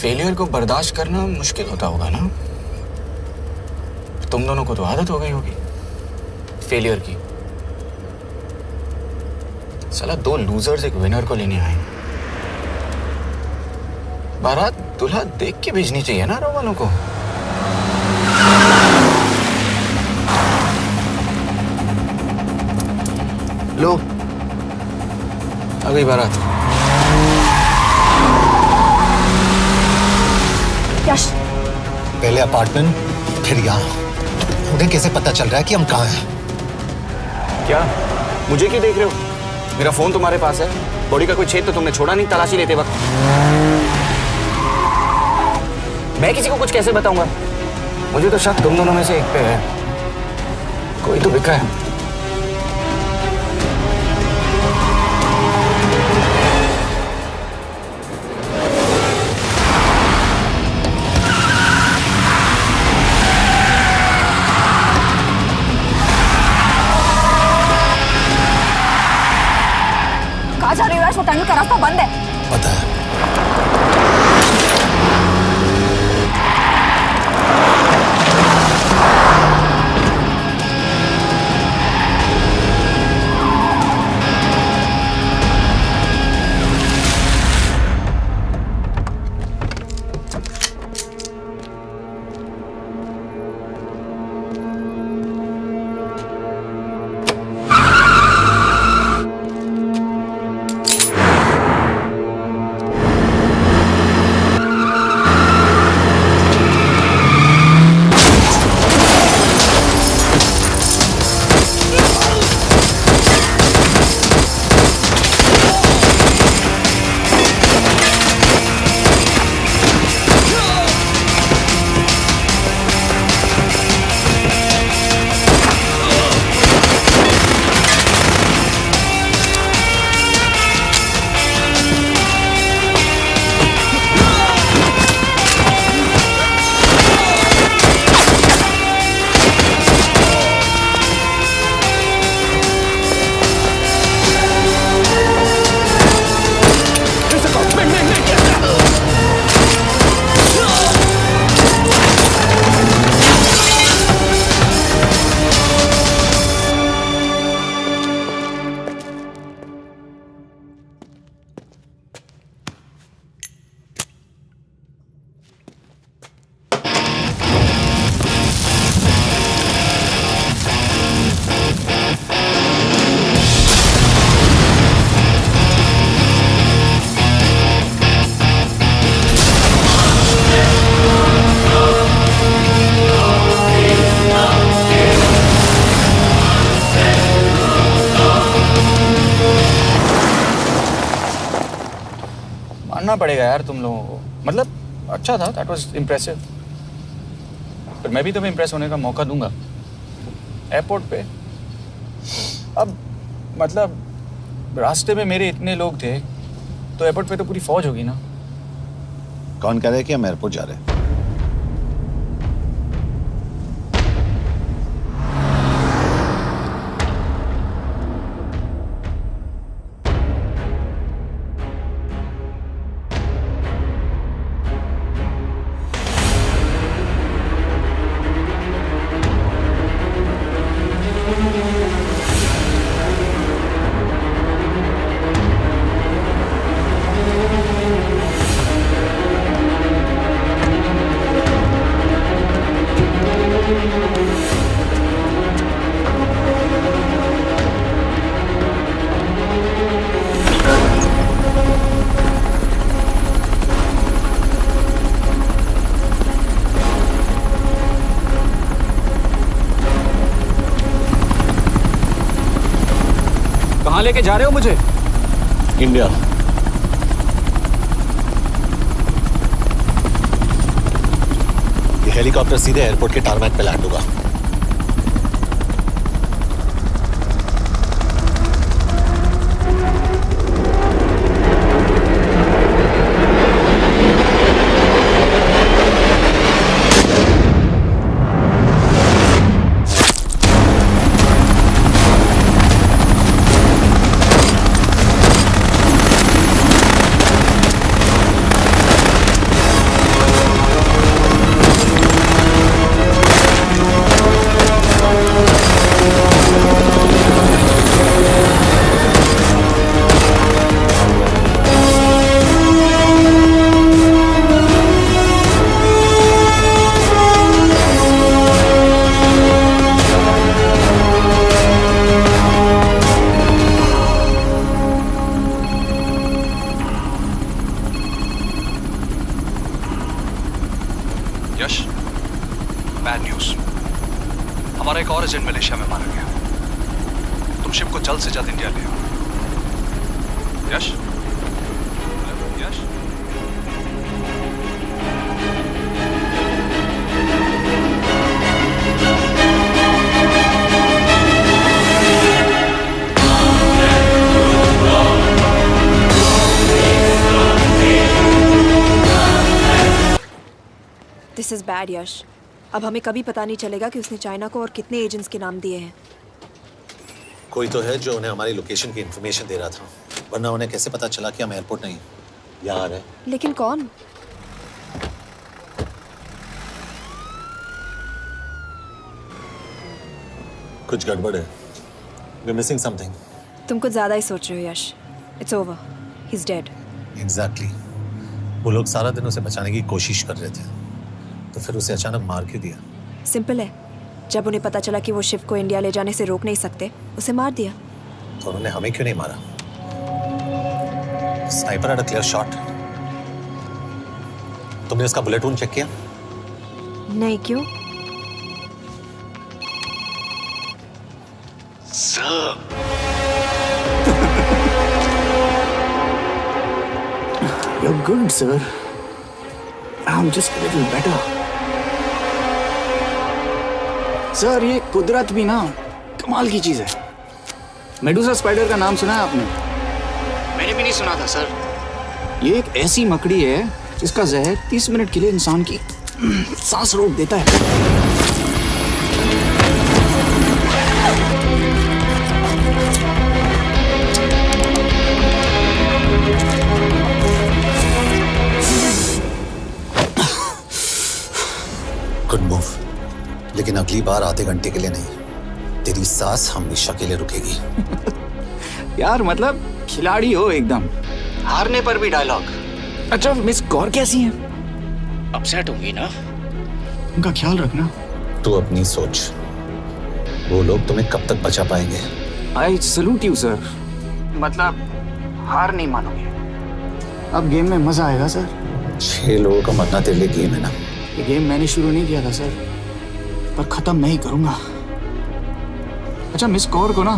S18: फेलियर को बर्दाश्त करना मुश्किल होता होगा ना? तुम दोनों को तो आदत हो गई होगी फेलियर की। साला 2 लूजर्स एक विनर को लेने आए। बारात दूल्हा देख के भेजनी चाहिए ना रो वालों को। लो, आ गई बारात।
S13: यश,
S2: पहले अपार्टमेंट, फिर यहाँ। उन्हें कैसे पता चल रहा है कि हम कहाँ हैं?
S18: क्या मुझे क्यों देख रहे हो? मेरा फोन तुम्हारे पास है। बॉडी का कोई छेद तो तुमने छोड़ा नहीं तलाशी लेते वक्त। मैं किसी को कुछ कैसे बताऊंगा? मुझे तो शक तुम दोनों में से एक पे है। कोई तो बिका है।
S13: कहाँ जा रही हो? वो टनल का रास्ता बंद है।
S2: पता है।
S18: मानना पड़ेगा यार तुम लोगों को। मतलब अच्छा था, दैट वाज इम्प्रेसिव। पर मैं भी तुम्हें इम्प्रेस होने का मौका दूंगा एयरपोर्ट पे। अब मतलब रास्ते में मेरे इतने लोग थे तो एयरपोर्ट पे तो पूरी फौज होगी ना।
S6: कौन कह रहा है कि हम एयरपोर्ट जा रहे हैं?
S8: कहाँ लेके जा रहे हो मुझे?
S6: इंडिया। ये हेलीकॉप्टर सीधे एयरपोर्ट के टारमैक पे लैंड होगा।
S3: यश, बैड न्यूज। हमारा एक और एजेंट मलेशिया में मारा गया। तुम शिप को जल्द से जल्द इंडिया ले आओ। यश, यश।
S13: दिस इज बैड यश। अब हमें कभी पता नहीं चलेगा कि उसने चाइना को और कितने एजेंट्स के नाम दिए हैं।
S6: कोई तो है जो उन्हें हमारी लोकेशन की इंफॉर्मेशन दे रहा था, वरना उन्हें कैसे पता चला कि हम एयरपोर्ट नहीं यहाँ है।
S13: लेकिन कौन?
S6: कुछ गड़बड़ है। We're missing something.
S13: तुम कुछ ज्यादा ही सोच रहे हो यश। It's over. He's dead.
S6: Exactly. वो लोग सारा दिन उसे बचाने की कोशिश कर रहे थे, तो फिर उसे अचानक मार क्यों दिया?
S13: सिंपल है, जब उन्हें पता चला कि वो शिव को इंडिया ले जाने से रोक नहीं सकते, उसे मार दिया।
S6: तो उन्होंने हमें क्यों नहीं मारा? Sniper had a clear shot. तुमने उसका बुलेट वुंड चेक किया?
S13: नहीं, क्यों?
S8: Sir. You're good, sir. I'm just a little better. Sir, ये कुदरत भी ना कमाल की चीज है। मेडुसा स्पाइडर का नाम सुना है आपने? मैंने भी नहीं सुना था सर। ये एक ऐसी मकड़ी है जिसका जहर 30 मिनट के लिए इंसान की सांस रोक देता है।
S6: गुड मूव, लेकिन अगली बार आधे घंटे के लिए नहीं, तेरी सांस हमेशा के लिए रुकेगी।
S8: यार मतलब खिलाड़ी हो एकदम, हारने पर भी डायलॉग। अच्छा, मिस कौर कैसी हैं? अपसेट होंगी ना? उनका ख्याल रखना।
S6: तू अपनी सोच, वो लोग तुम्हें कब तक बचा पाएंगे?
S8: I salute you sir. मतलब हार नहीं मानोगे। अब गेम में मजा आएगा सर।
S6: 6 लोगों का मरना तेरे लिए गेम है ना?
S8: ये गेम मैंने शुरू नहीं किया था सर, पर खत्म मैं ही करूंगा। अच्छा, मिस कौर को ना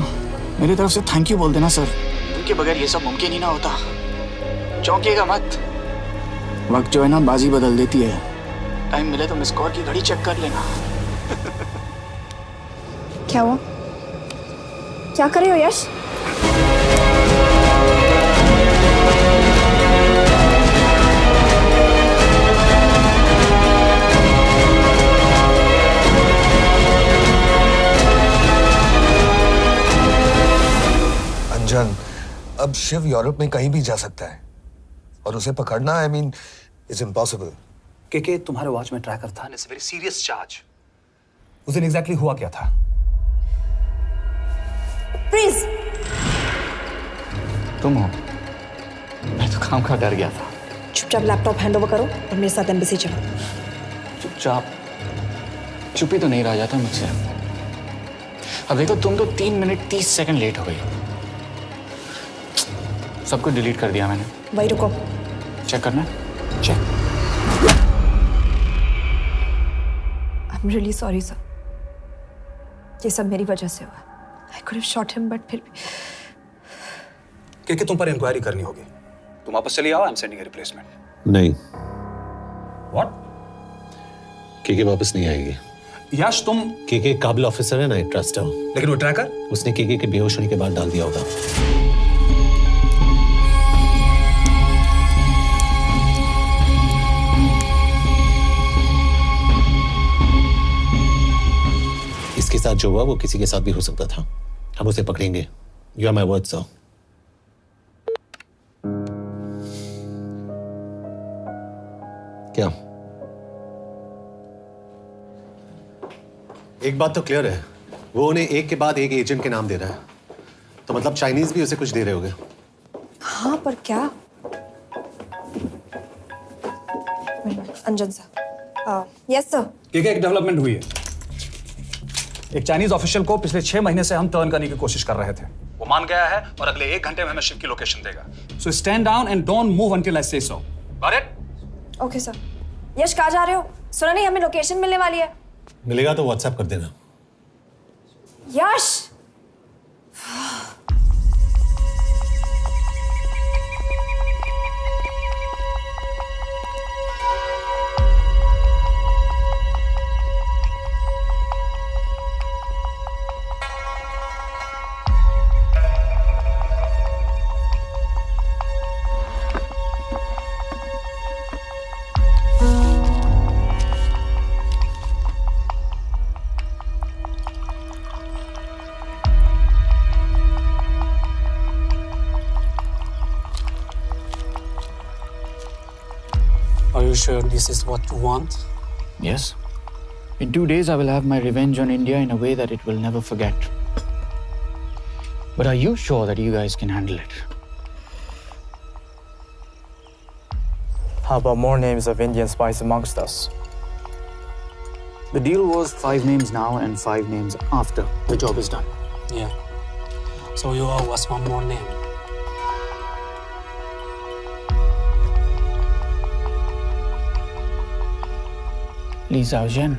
S8: मेरी तरफ से थैंक यू बोल देना सर। उनके बगैर ये सब मुमकिन ही ना होता। चौंकिएगा मत, वक्त जो है ना बाजी बदल देती है। टाइम मिले तो मिस कौर की घड़ी चेक कर लेना।
S13: क्या हुआ? क्या कर रहे हो यश?
S2: अंजन, अब शिव यूरोप में कहीं भी जा सकता है और उसे पकड़ना, आई मीन, इज इम्पॉसिबल।
S3: के तुम्हारे वॉच में ट्रैकर था, इट्स वेरी सीरियस चार्ज। उस दिन एग्जैक्टली हुआ क्या था?
S13: प्लीज।
S8: तुम हो? मैं तो काम का डर गया था।
S13: चुपचाप लैपटॉप हैंड ओवर करो और मेरे साथ एम्बेसी चलो।
S8: चुपचाप? चुप ही तो नहीं रहा जाता मुझसे। अब देखो, तुम तो 3 मिनट 30 सेकंड लेट हो गई। सब कुछ डिलीट कर दिया मैंने।
S13: वही रुको,
S8: चेक करना? Check.
S13: I am really sorry sir, ये सब मेरी वजह से हुआ। I could have shot him, but फिर भी।
S3: के तुम पर इंक्वायरी करनी होगी। तुम वापस चली आओ, I am sending a replacement.
S6: नहीं।
S3: व्हाट?
S6: के वापस नहीं आएगी।
S3: यश, तुम
S6: के काबिल ऑफिसर है ना, ट्रस्ट है।
S3: लेकिन वो ट्रैकर
S6: उसने के बेहोश होने के बाद डाल दिया होगा। इसके साथ जो हुआ वो किसी के साथ भी हो सकता था। हम उसे पकड़ेंगे। You are my word sir. क्या? एक बात तो क्लियर है, वो उन्हें एक के बाद एक एजेंट के नाम दे रहा है, तो मतलब चाइनीज भी उसे कुछ दे रहे होंगे।
S13: हाँ, पर क्या? अंजन सर। Yes sir.
S3: एक डेवलपमेंट हुई है। एक चाइनीज ऑफिशियल को पिछले 6 महीने से हम टर्न करने की कोशिश कर रहे थे। वो मान गया है और अगले 1 घंटे में हमें शिप की लोकेशन देगा। So stand down and don't move until I say so. Got it?
S13: Okay sir. Yash, कहाँ जा रहे हो? सुना नहीं, हमें लोकेशन मिलने वाली है।
S6: मिलेगा तो व्हाट्सएप कर देना।
S13: यश
S15: Are you sure this is what you want?
S8: Yes. In 2 days, I will have my revenge on India in a way that it will never forget. But are you sure that you guys can handle it?
S19: How about more names of Indian spies amongst us?
S8: The deal was 5 names now and 5 names after the job is done.
S15: Yeah. So you owe us one more name.
S8: Li Xiaozhen.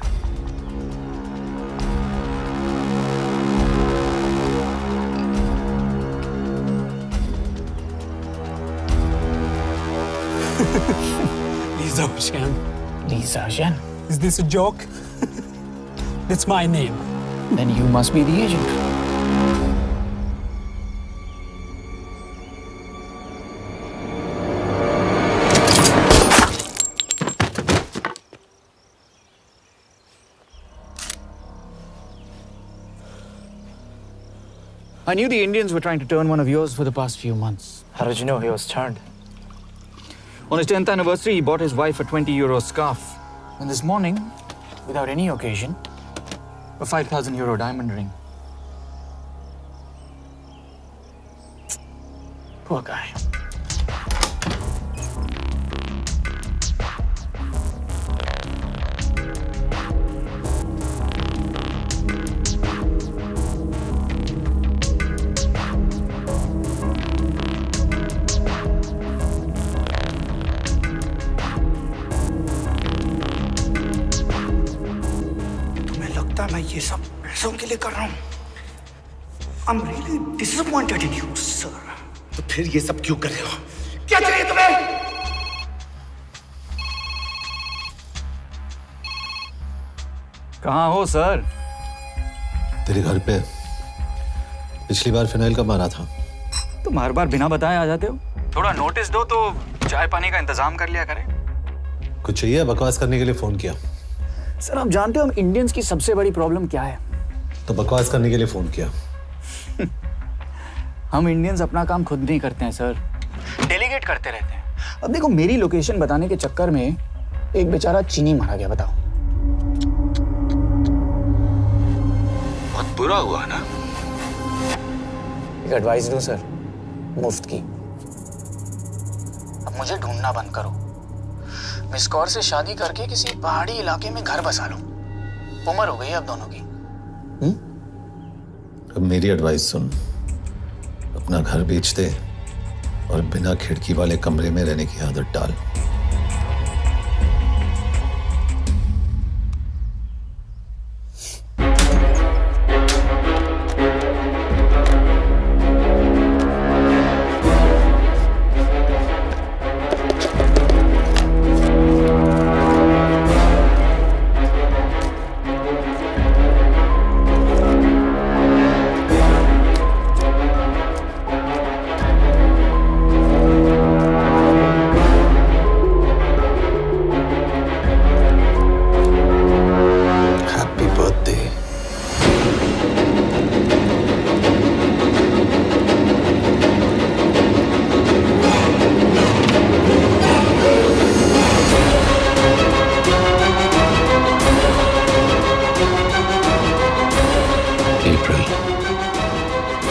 S15: Li Xiaozhen.
S8: Li Xiaozhen.
S15: Is this a joke? That's my name.
S8: Then you must be the agent. I knew the Indians were trying to turn one of yours for the past few months.
S19: How did you know he was turned?
S8: On his 10th anniversary, he bought his wife a €20 scarf. And this morning, without any occasion, a €5,000 diamond ring. Poor guy. मैं ये सब पैसों के लिए कर रहा हूँ। I'm really disappointed in you, sir.
S2: तो फिर ये सब क्यों कर रहे हो? क्या चाहिए तुम्हें?
S8: कहाँ हो सर?
S6: तेरे घर पे। पिछली बार फिनाइल का मारा था।
S8: तुम हर बार बिना बताए आ जाते हो। थोड़ा नोटिस दो तो चाय पानी का इंतजाम कर लिया करें।
S6: कुछ चाहिए? बकवास करने के लिए फोन किया।
S8: सर आप जानते हो हम इंडियंस की सबसे बड़ी प्रॉब्लम क्या है?
S6: तो बकवास करने के लिए फोन किया।
S8: हम इंडियंस अपना काम खुद नहीं करते हैं सर, डेलीगेट करते रहते हैं। अब देखो मेरी लोकेशन बताने के चक्कर में एक बेचारा चीनी मारा गया, बताओ।
S6: बहुत बुरा हुआ ना?
S8: एक एडवाइस दो सर, मुफ्त की। अब मुझे ढूंढना बंद करो। मिस कौर से शादी करके किसी पहाड़ी इलाके में घर बसा लो। उम्र हो गई है अब दोनों की।
S6: अब मेरी एडवाइस सुन, अपना घर बेच दे और बिना खिड़की वाले कमरे में रहने की आदत डाल।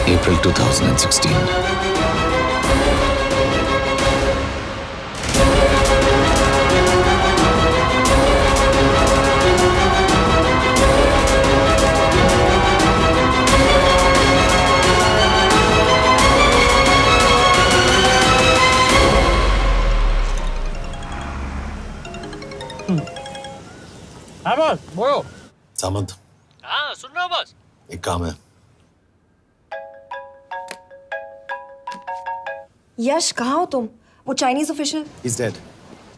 S6: April 2016. हाँ बॉस
S4: बोलो।
S6: सामंत,
S4: हाँ सुन रहा हूँ बॉस।
S6: एक काम है।
S13: यश, कहाँ हो तुम? वो चाइनीज ऑफिशियल।
S6: He's dead.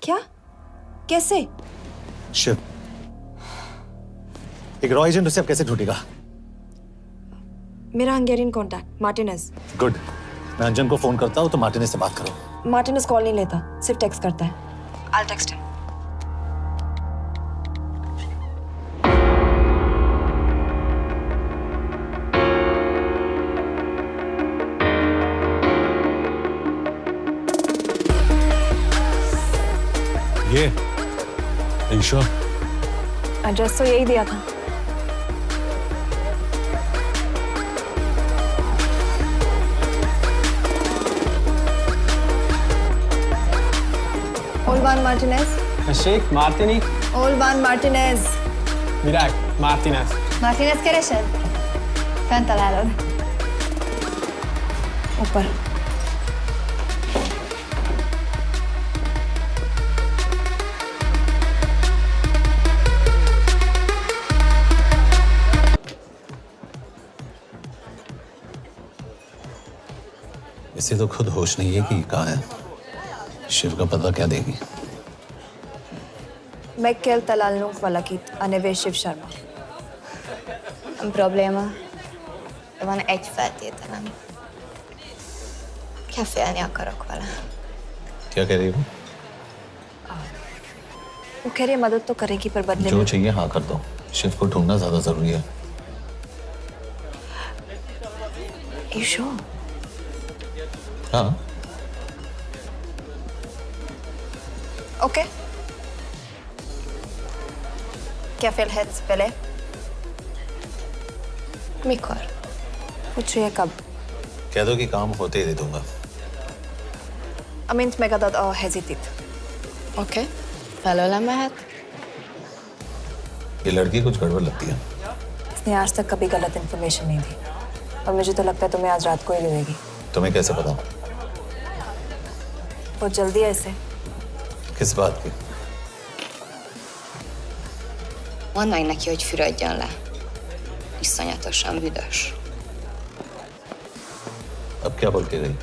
S13: क्या? कैसे?
S6: शिव, एक रॉ एजेंट उसे अब कैसे ढूंढेगा?
S13: मेरा हंगेरियन कॉन्टैक्ट मार्टिनेज।
S6: गुड, मैं अंजन को फोन करता हूँ तो मार्टिनेज से बात करो।
S13: मार्टिनेज कॉल नहीं लेता, सिर्फ टेक्स्ट करता है। I'll text him.
S6: ये ईशा,
S13: एड्रेस तो यही दिया था। Olvan Martinez.
S15: Sheikh Martini.
S13: Olvan Martinez.
S15: Virág Martinez.
S10: Martinez keresed? Fent találod.
S13: ऊपर।
S6: इसे तो खुद होश नहीं है कि कहाँ है। शिव का पता क्या देगी?
S13: Mekkel találnunk valakit, a neve Shiv Sharma.
S10: Probléma. Van egy feltételem. Kefélni akarok vele.
S6: क्या कह रही हो?
S13: वो कह रही है मदद तो करेगी पर बदले
S6: जो
S13: में।
S6: चाहिए हाँ कर दो। शिव को ढूंढना ज्यादा जरूरी है।
S13: You sure?
S6: हाँ।
S13: Okay. क्या félhetsz vele?
S10: Mikor?
S13: पूछ रही है कब?
S6: कह दो कि काम होते ही दे दूंगा।
S13: Amint megadod a hezitit.
S10: Oké. Felőlem mehet?
S6: ये लड़की कुछ गड़बड़ लगती है।
S13: इसने आज तक कभी गलत इन्फॉर्मेशन नहीं दी और मुझे तो लगता है तुम्हें आज रात को ही मिलेगी।
S6: तुम्हें कैसे पता?
S13: बहुत जल्दी है इसे।
S6: किस बात की?
S10: Mondd meg neki, hogy fürödjön le. Iszonyatosan büdös.
S6: अब क्या बोल के गई?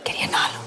S13: Quería nalo.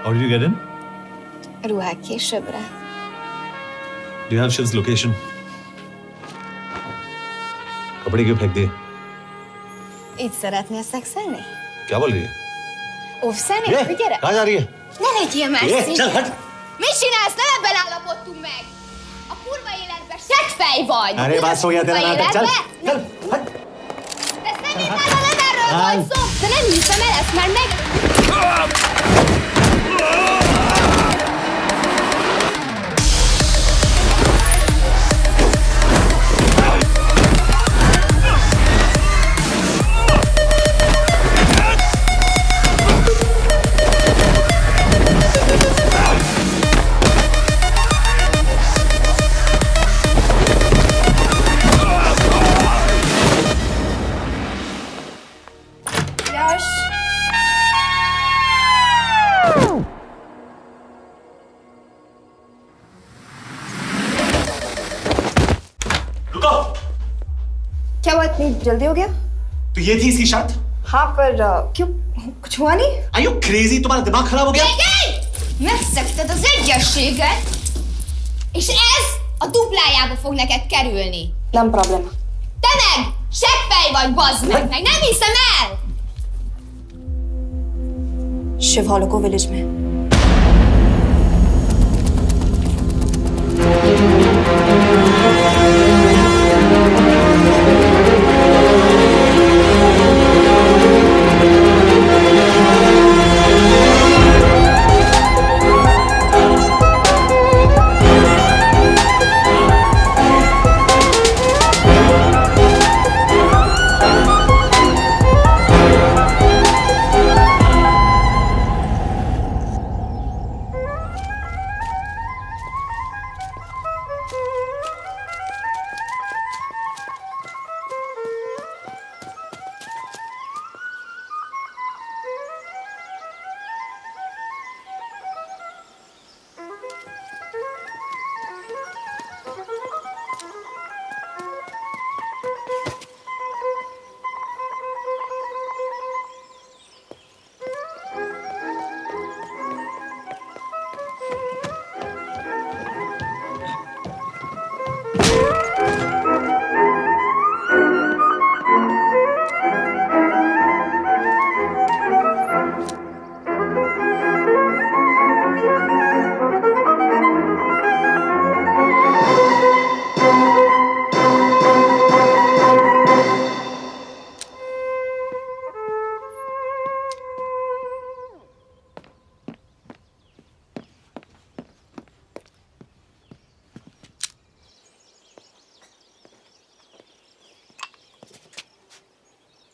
S6: How did you get in?
S10: Ruhák későbbre.
S6: Do you have Shiv's location? कपड़े क्यों फेंक दिए?
S10: Így szeretnél szexelni?
S6: क्या बोल रही है?
S10: Óvszeni?
S6: ये,
S10: Gyere!
S6: कहाँ जा रही है?
S10: Ne legyél
S6: ये,
S10: messzi!
S6: चल हट!
S10: Mit csinálsz? Nem ebben állapodtunk meg! A kurva életben seggfej vagy!
S6: अरे बात हो गया तेरा नाटक, चल! चल, हट!
S10: De szerintem nem erről volt szó! De nem hiszem el ezt, mert meg...
S13: यश!
S2: रुको!
S13: क्या हुआ, इतनी जल्दी हो गया?
S2: तो ये थी इसकी शर्त?
S13: हाँ पर क्यों, कुछ हुआ नहीं?
S2: Are you crazy? तुम्हारा दिमाग खराब हो गया?
S10: Megszegted az egyességet, és ez a duplájába fog neked kerülni.
S13: Nem probléma.
S10: Te meg! Seggfej vagy, bazd meg! Meg nem hiszem el!
S13: Shiv हॉलोको विलेज में।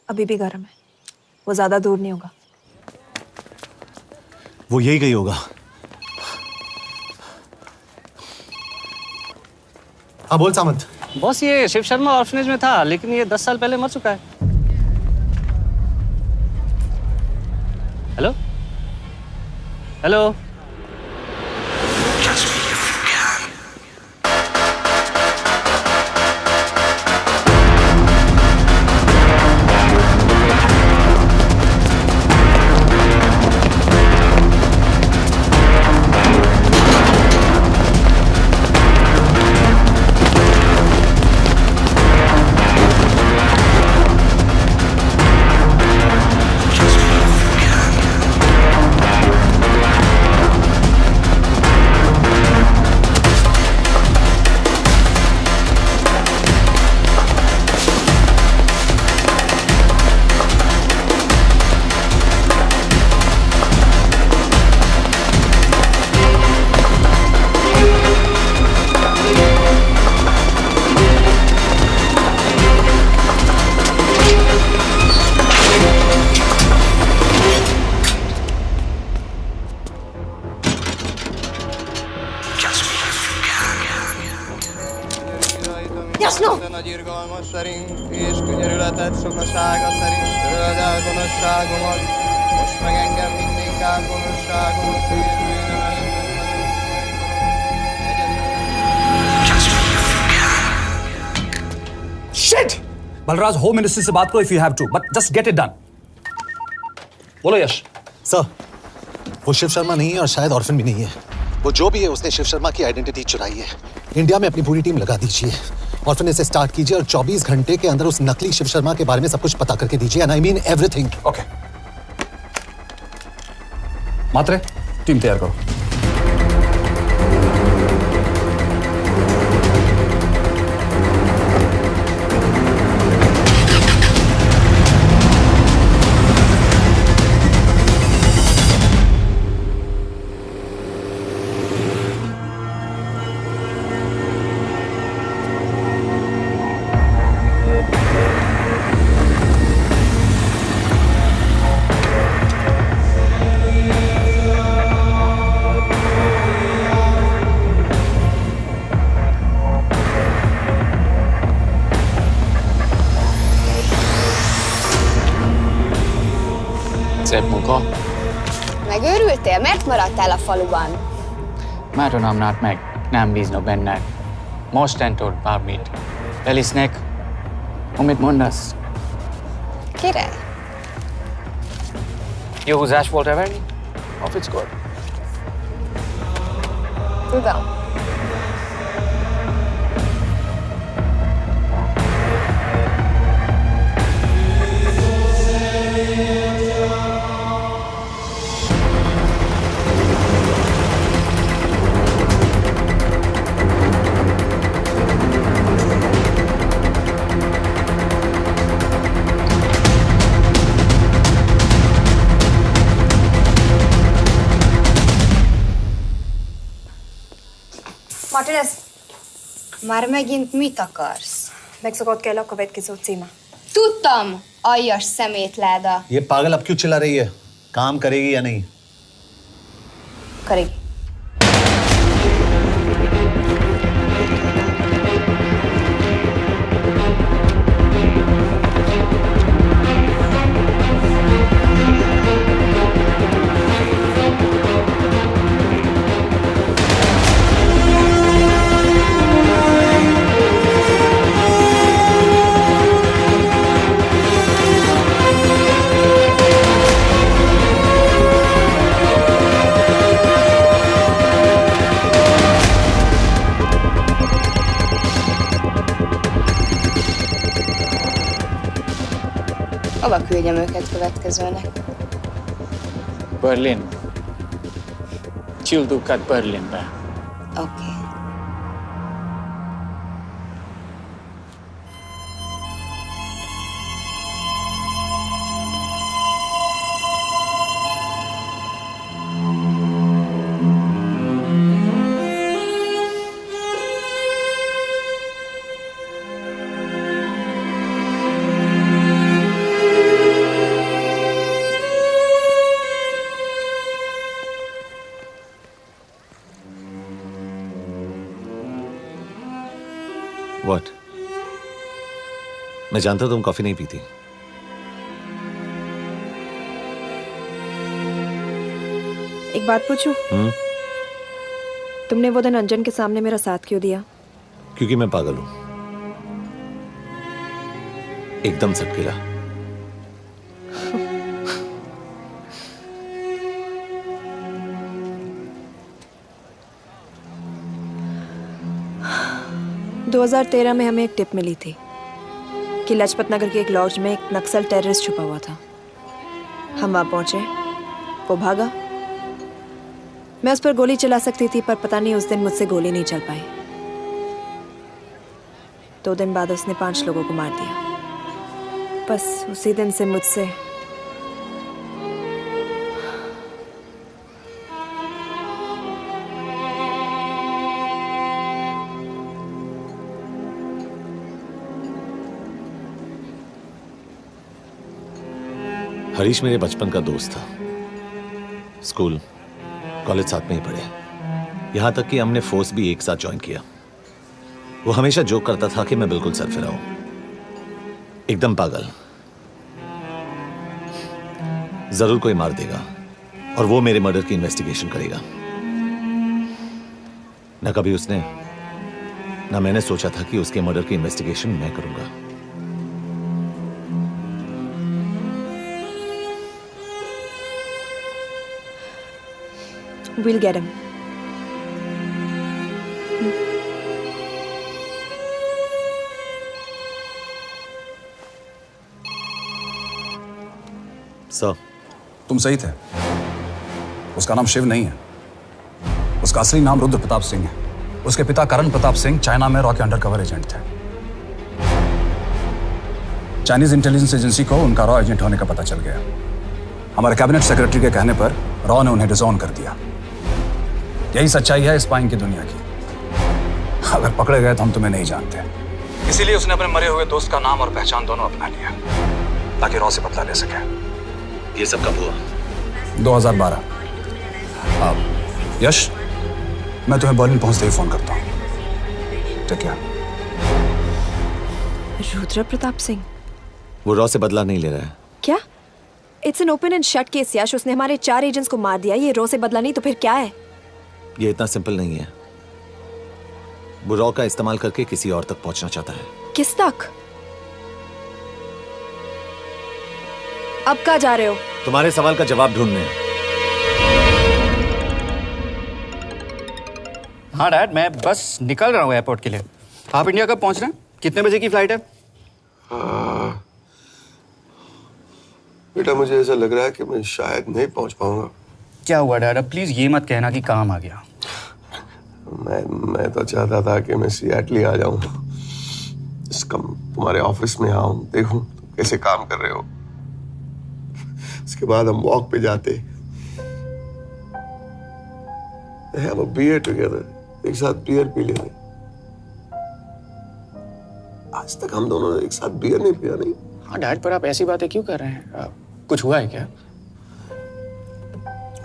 S13: अभी भी गर्म है, वो ज्यादा दूर नहीं होगा।
S2: वो यही गई होगा। हाँ बोल सामंत।
S4: बॉस ये शिव शर्मा ऑर्फनेज में था, लेकिन ये 10 साल पहले मर चुका है। Hello hello.
S5: szerint és könyörületed sokasága szerint töröld el gonoszságomat, most meg engem mindinkább gonoszságomat
S3: Shit! Balraj, Home Ministry से बात करो if you have to, but just get it done. बोलो यश।
S2: सर, वो शिव शर्मा नहीं है और शायद ऑर्फन भी नहीं है। वो जो भी है उसने शिव शर्मा की आइडेंटिटी चुराई है। इंडिया में अपनी पूरी टीम लगा दीजिए, ऑर्फन से स्टार्ट कीजिए और 24 घंटे के अंदर उस नकली शिव शर्मा के बारे में सब कुछ पता करके दीजिए। And I mean everything.
S3: Okay. Matre, team तैयार करो।
S18: Szép munka.
S10: Megőrültél? Miért maradtál a faluban?
S18: Máron amnát meg, nem bíznak benned. Mostantól bármit. Elisznek, amit mondasz.
S10: Király.
S18: Jó húzás volt everni? A fickor.
S10: Tudom.
S13: Martinez,
S10: Már megint mit akarsz?
S13: megszokott kell a következő címe.
S10: Tudtam, aljas szemétláda.
S2: ये पागल अब क्यों चिल्ला रही है? काम करेगी या नहीं?
S13: करेगी।
S10: Hova küldjem őket következőnek?
S18: Berlin. Küldőket Berlinbe.
S10: Oké.
S6: मैं जानता हूं तुम कॉफी नहीं पीती।
S13: एक बात पूछूं? तुमने वो दिन अंजन के सामने मेरा साथ क्यों दिया?
S6: क्योंकि मैं पागल हूं, एकदम सटकेला।
S13: – 2013 में हमें एक टिप मिली थी कि लाजपत नगर के एक लॉज में एक नक्सल टेररिस्ट छुपा हुआ था। हम वहां पहुंचे, वो भागा। मैं उस पर गोली चला सकती थी, पर पता नहीं उस दिन मुझसे गोली नहीं चल पाई। 2 दिन बाद उसने 5 लोगों को मार दिया। बस उसी दिन से मुझसे
S6: हरीश मेरे बचपन का दोस्त था। स्कूल कॉलेज साथ में ही पढ़े, यहां तक कि हमने फोर्स भी एक साथ ज्वाइन किया। वो हमेशा जोक करता था कि मैं बिल्कुल सरफिरा हूं, एकदम पागल। जरूर कोई मार देगा और वो मेरे मर्डर की इन्वेस्टिगेशन करेगा। ना कभी उसने, ना मैंने सोचा था कि उसके मर्डर की इन्वेस्टिगेशन मैं करूंगा।
S13: We'll get him.
S6: सर,
S3: तुम सही थे। उसका नाम शिव नहीं है, उसका असली नाम रुद्र प्रताप सिंह है। उसके पिता करण प्रताप सिंह चाइना में रॉ के अंडरकवर एजेंट थे। चाइनीज इंटेलिजेंस एजेंसी को उनका रॉ एजेंट होने का पता चल गया। हमारे कैबिनेट सेक्रेटरी के कहने पर रॉ ने उन्हें डिसऑन कर दिया। यही सच्चाई है स्पाइंग की दुनिया की। अगर पकड़े गए तो हम तुम्हें नहीं जानते, इसीलिए उसने अपने मरे हुए दोस्त का नाम और पहचान दोनों अपना लिया ताकि रॉ से बदला ले सके।
S6: ये सब कब हुआ?
S3: 2012। अब यश, मैं तुम्हें बर्लिन पहुंचते ही फोन करता हूँ। ठीक है?
S13: रुद्र प्रताप सिंह
S6: वो रॉ से बदला नहीं ले रहा है।
S13: क्या? It's an open and shut case Yash. उसने हमारे 4 एजेंट्स को मार दिया। ये रॉ से बदला नहीं तो फिर क्या है?
S6: ये इतना सिंपल नहीं है। वो रॉ का इस्तेमाल करके किसी और तक पहुंचना चाहता है।
S13: किस तक? अब कहाँ जा रहे हो?
S6: तुम्हारे सवाल का जवाब ढूंढने।
S18: हाँ डैड, मैं बस निकल रहा हूँ एयरपोर्ट के लिए। आप इंडिया कब पहुंच रहे हैं? कितने बजे की फ्लाइट है?
S16: बेटा, मुझे ऐसा लग रहा है कि मैं शायद नहीं पहुंच पाऊंगा।
S18: क्या हुआ डैड? अब प्लीज ये मत कहना कि काम आ गया।
S16: मैं तो चाहता था कि मैं सिएटल ही आ जाऊं, तुम्हारे ऑफिस में आऊं, देखूं तुम कैसे काम कर रहे हो। उसके बाद हम वॉक पे जाते, have a beer together, एक साथ बियर पी लेते। आज तक हम दोनों ने एक साथ बियर नहीं पिया। नहीं।
S18: हाँ डैड, पर आप ऐसी बातें क्यों कर रहे हैं? कुछ हुआ है क्या?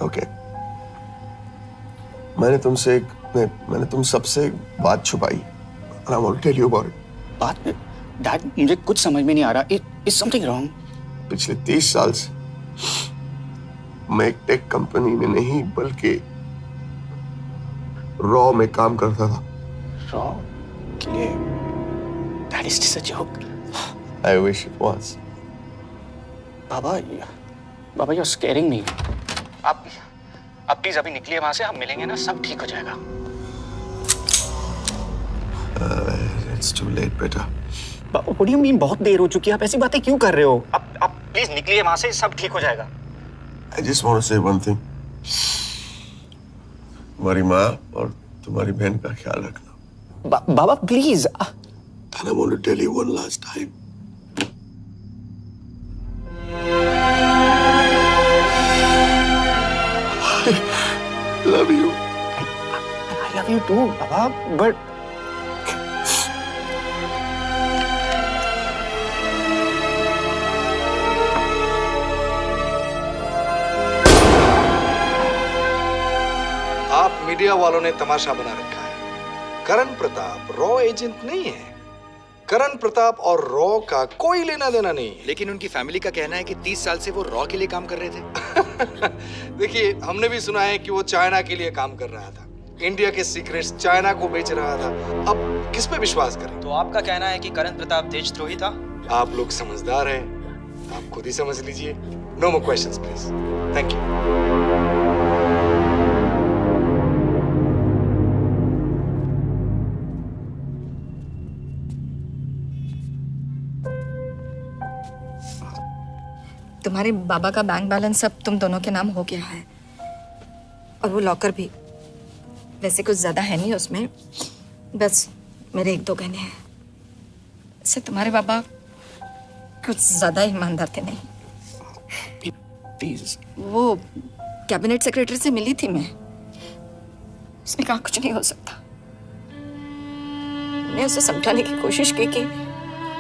S16: ओके, मैंने तुम सबसे एक बात छुपाई। And I want to tell you about it.
S18: बात में डैड, मुझे कुछ समझ में नहीं आ रहा। Is something wrong?
S16: पिछले 30 साल से मैं एक टेक कंपनी में नहीं बल्कि रॉ में काम करता था।
S18: रॉ के लिए? Dad, is this a joke?
S16: I wish it was.
S18: Baba, you're scaring me. आप प्लीज अभी निकलिए वहां से, हम मिलेंगे ना, सब ठीक हो जाएगा।
S16: It's too late, बेटा।
S18: What do you mean बहुत देर हो चुकी है? आप ऐसी बातें क्यों कर रहे हो? आप प्लीज निकलिए वहां से, सब ठीक हो जाएगा।
S16: I just want to say one thing. तुम्हारी माँ और तुम्हारी बहन का ख्याल रखना।
S18: बाबा please.
S16: And I want to tell you one last time. I love you.
S18: I love you too, Baba, but
S20: आप मीडिया वालों ने तमाशा बना रखा है। करण प्रताप रॉ एजेंट नहीं है, करण प्रताप और रॉ का कोई लेना देना नहीं है।
S17: लेकिन उनकी फैमिली का कहना है कि 30 साल से वो रॉ के लिए काम कर रहे थे।
S20: देखिए, हमने भी सुना है कि वो चाइना के लिए काम कर रहा था, इंडिया के सीक्रेट्स चाइना को बेच रहा था। अब किस पे विश्वास करें?
S17: तो आपका कहना है कि करण प्रताप देशद्रोही था?
S20: आप लोग समझदार हैं, आप खुद ही समझ लीजिए। No more questions please. Thank you.
S13: तुम्हारे बाबा का बैंक बैलेंस अब तुम दोनों के नाम हो गया है, और वो लॉकर भी। वैसे कुछ ज्यादा है नहीं उसमें, बस मेरे 1-2 गहने हैं। वैसे तुम्हारे बाबा कुछ ज्यादा ईमानदार थे नहीं।
S8: प्लीज।
S13: वो कैबिनेट सेक्रेटरी से मिली थी मैं, उसने कहा कुछ नहीं हो सकता। मैंने उसे समझाने की कोशिश की कि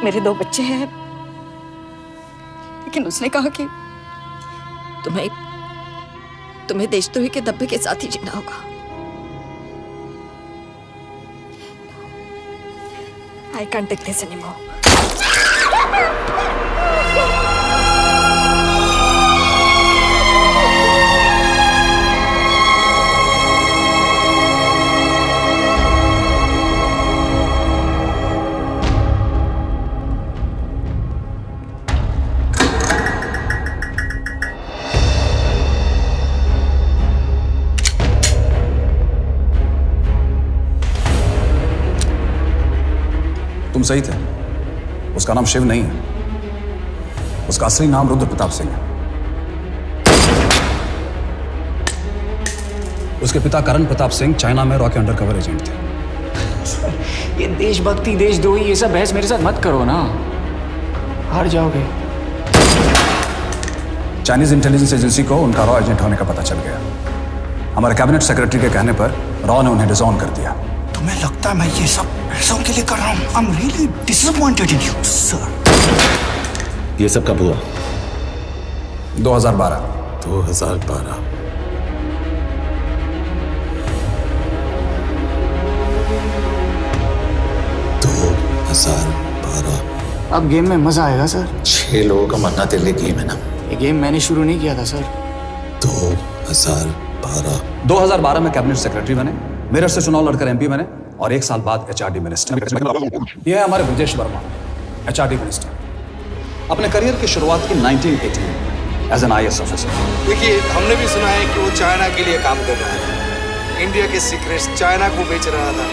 S13: मेरे 2 बच्चे हैं, लेकिन उसने कहा कि तुम्हें देशद्रोही के दब्बे के साथ ही जीना होगा। I can't take this anymore.
S3: तुम सही थे, उसका नाम शिव नहीं है, उसका असली नाम रुद्र प्रताप सिंह है। उसके पिता करण प्रताप सिंह चाइना में रॉ के अंडरकवर एजेंट थे।
S8: ये देशभक्ति देशद्रोही ये सब बहस मेरे साथ मत करो ना, हार जाओगे।
S3: चाइनीज इंटेलिजेंस एजेंसी को उनका रॉ एजेंट होने का पता चल गया। हमारे कैबिनेट सेक्रेटरी के कहने पर रॉ ने उन्हें डिसऑन कर दिया।
S8: तुम्हें लगता है मैं ये सब पैसों के लिए कर रहा हूँ? I'm really disappointed in you, sir.
S6: ये सब कब हुआ?
S3: 2012।
S6: 2012।
S8: अब गेम में मजा आएगा सर।
S6: 6 लोगों का मरना तेरे लिए गेम है ना?
S8: ये गेम मैंने शुरू नहीं किया था सर।
S3: 2012 में कैबिनेट सेक्रेटरी बने, मेरठ से चुनाव लड़कर एमपी बने, और 1 साल बाद एचआरडी मिनिस्टर। यह है हमारे ब्रजेश वर्मा, एचआरडी मिनिस्टर। अपने करियर की शुरुआत की 1980 में एज एन IAS ऑफिसर।
S20: देखिए, हमने भी सुना है कि वो चाइना के लिए काम कर रहा था, इंडिया के सीक्रेट्स चाइना को बेच रहा था।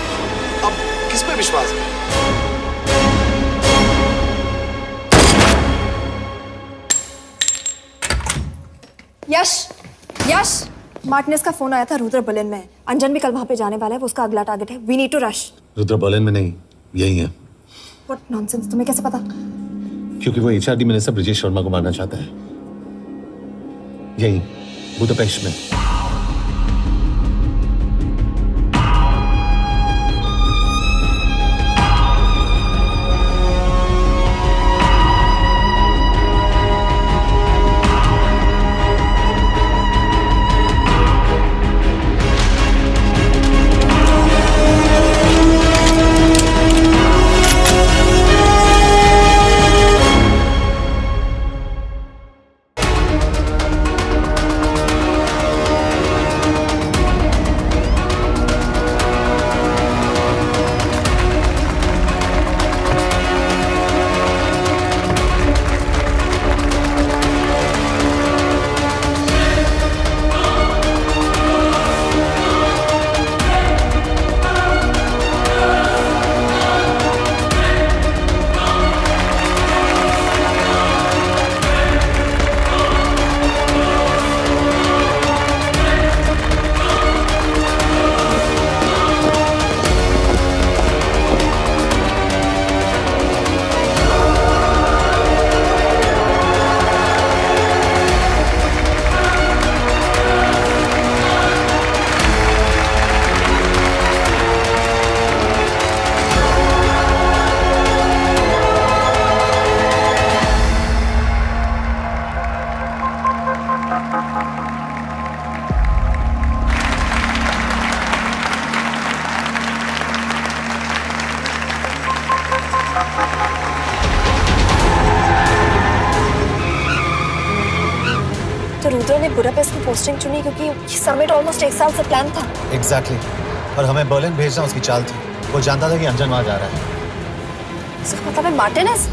S20: अब किस पे विश्वास करें?
S13: यश, मार्टिनेस का फोन आया था, रुद्र बर्लिन में। अंजन भी कल वहां पे जाने वाला है, वो उसका अगला टारगेट है। We need to rush.
S6: Rudra Berlin में नहीं, यही है।
S13: व्हाट नॉनसेंस, तुम्हें कैसे पता?
S6: क्योंकि वो एचआरडी मिनिस्टर ब्रजेश वर्मा को मारना चाहता है, यही बुदापेस्ट में।
S13: रुद्र ने बुडापेस्ट की पोस्टिंग चुनी क्योंकि ये समिट ऑलमोस्ट 1 साल से प्लान था।
S2: एग्जैक्टली और हमें बर्लिन भेजना उसकी चाल थी। वो जानता था कि अंजन वहां जा रहा है।
S13: इसका मतलब है मार्टिनेज।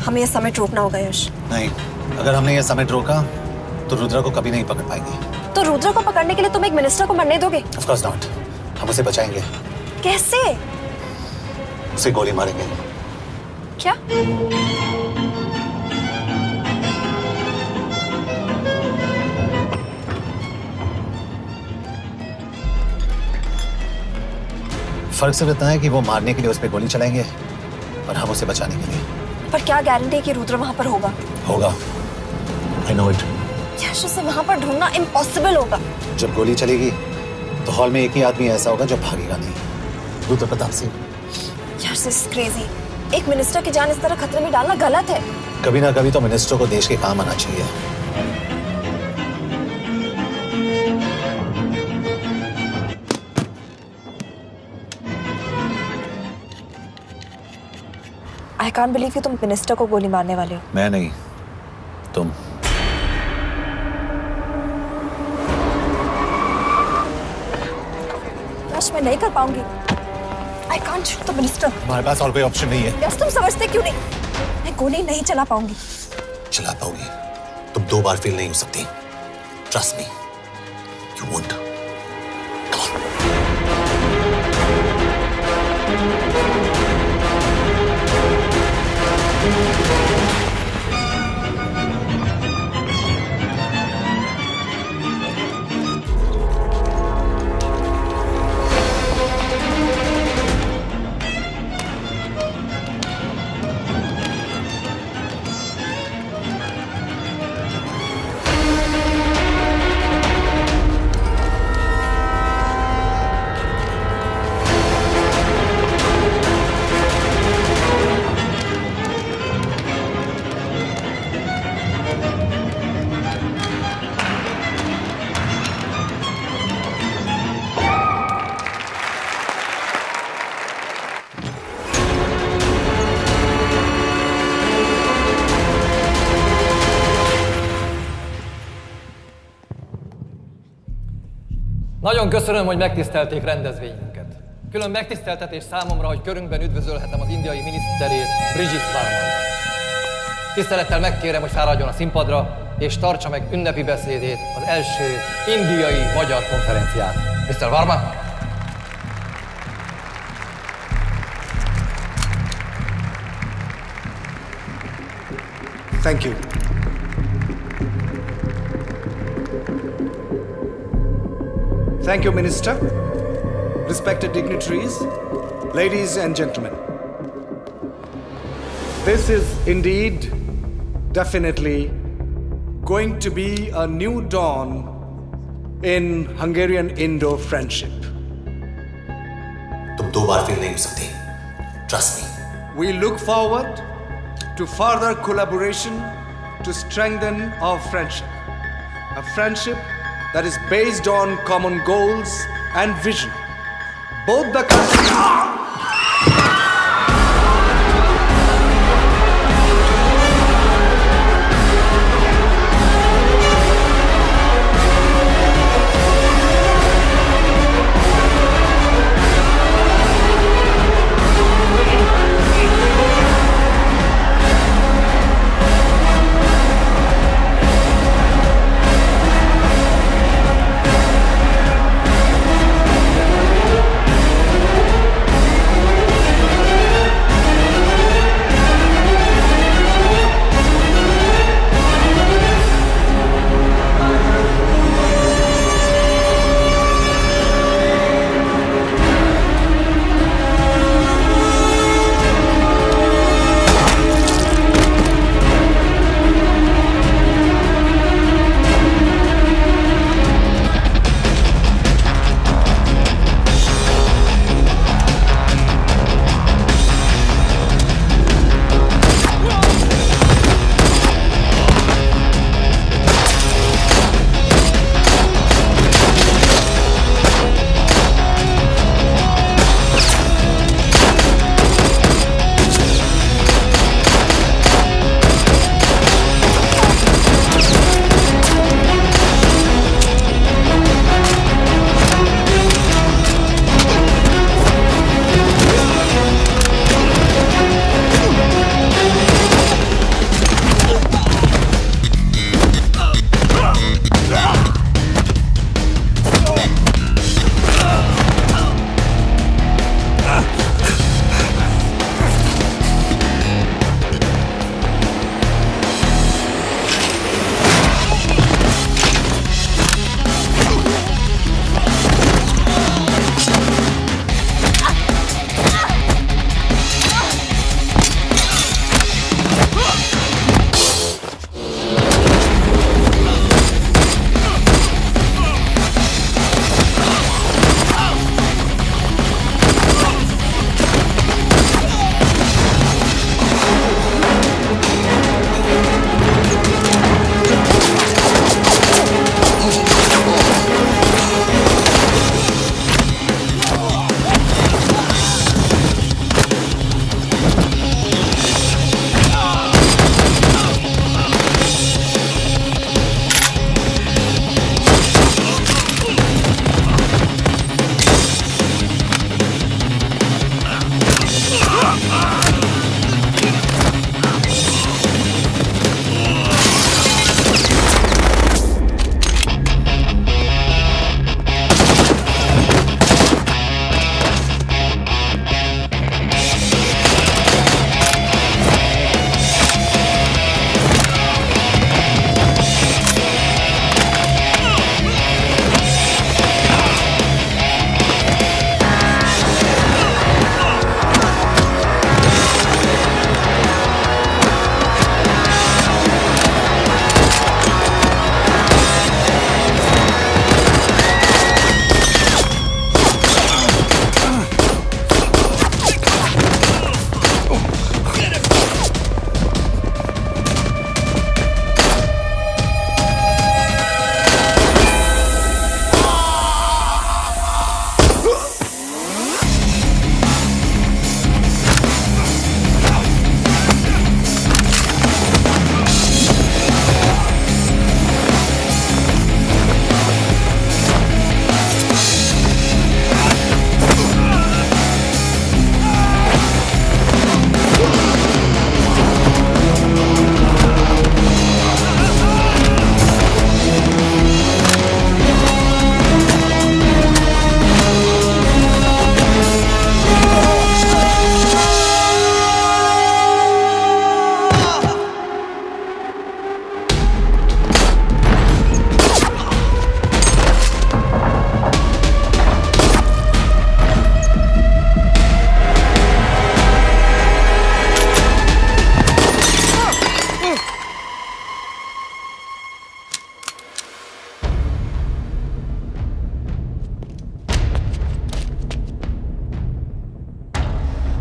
S13: हमें ये समिट रोकना होगा यश।
S2: नहीं, अगर हमने ये समिट रोका तो रुद्र को कभी नहीं पकड़ पाएंगे।
S13: तो रुद्र को पकड़ने के लिए तुम एक मिनिस्टर को मरने दोगे?
S2: Of course not. हम उसे बचाएंगे।
S13: कैसे?
S2: उसे गोली मारेंगे।
S13: क्या?
S2: फर्क सिर्फ इतना है कि वो मारने के लिए उस पर गोली चलाएंगे और हम उसे बचाने के लिए।
S13: पर क्या गारंटी है कि रुद्र वहां पर होगा?
S2: होगा। I know it.
S13: यश, उसे वहां पर ढूंढना इम्पॉसिबल होगा।
S2: जब गोली चलेगी तो हॉल में एक ही आदमी ऐसा होगा जो भागेगा नहीं। रुद्र प्रताप सिंह।
S13: यश, दिस इज क्रेजी। एक मिनिस्टर की जान इस तरह खतरे में डालना गलत है।
S2: कभी ना कभी तो मिनिस्टर को देश के काम आना चाहिए।
S13: I can't believe कि तुम मिनिस्टर को गोली मारने वाले हो।
S6: मैं नहीं, तुम।
S13: यश, मैं नहीं कर पाऊंगी। I can't shoot the minister।
S2: हमारे पास और कोई ऑप्शन नहीं है।
S13: यश, तुम समझते क्यों नहीं? मैं गोली नहीं चला पाऊंगी।
S2: चला पाओगी। तुम 2 बार फेल नहीं हो सकती। Trust me, you won't।
S21: Nagyon köszönöm, hogy megtisztelték rendezvényünket. Külön megtiszteltetés számomra, hogy körünkben üdvözölhetem az indiai miniszterét, Brigitte Varman. Tisztelettel megkérem, hogy fáradjon a színpadra, és tartsa meg ünnepi beszédét az első indiai-magyar konferencián. Mr. Varman!
S20: Thank you. Thank you, Minister. Respected dignitaries, ladies and gentlemen. This is indeed, definitely, going to be a new dawn in Hungarian-Indo friendship.
S2: तुम 2 बार fail नहीं हो सकती। Trust me.
S20: We look forward to further collaboration to strengthen our friendship. A friendship that is based on common goals and vision. Both the countries...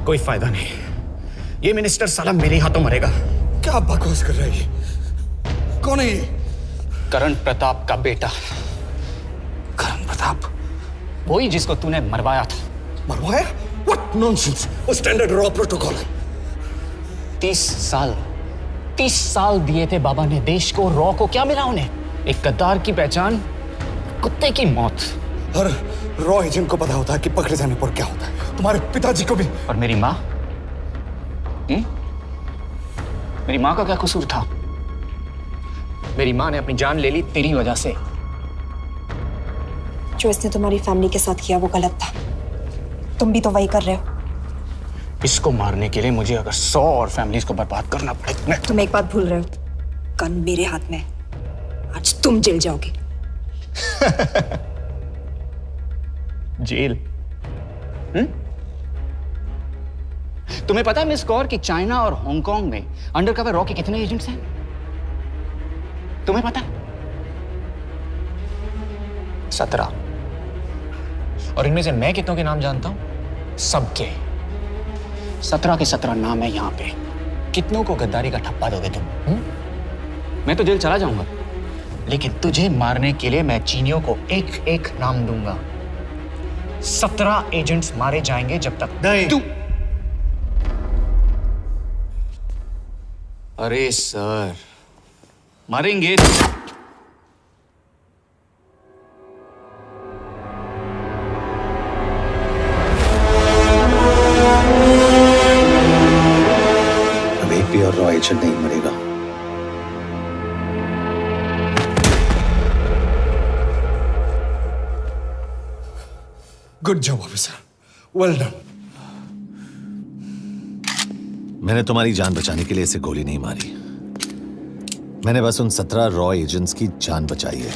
S8: कोई फायदा नहीं। ये minister साला मेरे हाथों मरेगा।
S20: क्या बकवास कर रहा है ये? कौन है ये?
S8: करण प्रताप का बेटा।
S20: करण प्रताप?
S8: वही जिसको तूने मरवाया था।
S20: मरवाया? What nonsense! वो स्टैंडर्ड रॉ प्रोटोकॉल है।
S8: 30 साल दिए थे बाबा ने देश को। रॉ को क्या मिला उन्हें? एक गद्दार की पहचान, कुत्ते की मौत।
S20: और रॉ एजेंट को पता होता है कि पकड़े जाने पर क्या होता है। तुम्हारे पिताजी को भी।
S8: और मेरी माँ? मेरी माँ का क्या कसूर था? मेरी माँ ने अपनी जान ले ली तेरी वजह से।
S13: जो इसने तुम्हारी फैमिली के साथ किया वो गलत था। तुम भी तो वही कर रहे हो।
S8: इसको मारने के लिए मुझे अगर 100 और फैमिलीज को बर्बाद करना पड़े।
S13: तुम एक बात भूल रहे हो, गन मेरे हाथ में। आज तुम जेल जाओगे।
S8: जेल? तुम्हें पता है मिस कौर कि चाइना और हांगकांग में अंडरकवर रॉ के कितने एजेंट्स हैं? तुम्हें पता है? 17। और इनमें से मैं कितनों के नाम जानता हूं? सबके। 17 के 17 नाम है यहां पे। कितनों को गद्दारी का ठप्पा दोगे तुम? मैं तो जेल चला जाऊंगा, लेकिन तुझे मारने के लिए मैं चीनियों को एक एक नाम दूंगा। 17 एजेंट्स मारे जाएंगे जब तक तू। अरे सर, मारेंगे।
S2: अब एक भी और रॉ एजेंट नहीं मरेगा।
S20: Good job officer, well done.
S6: मैंने तुम्हारी जान बचाने के लिए इसे गोली नहीं मारी। मैंने बस उन 17 रॉ एजेंट्स की जान बचाई है।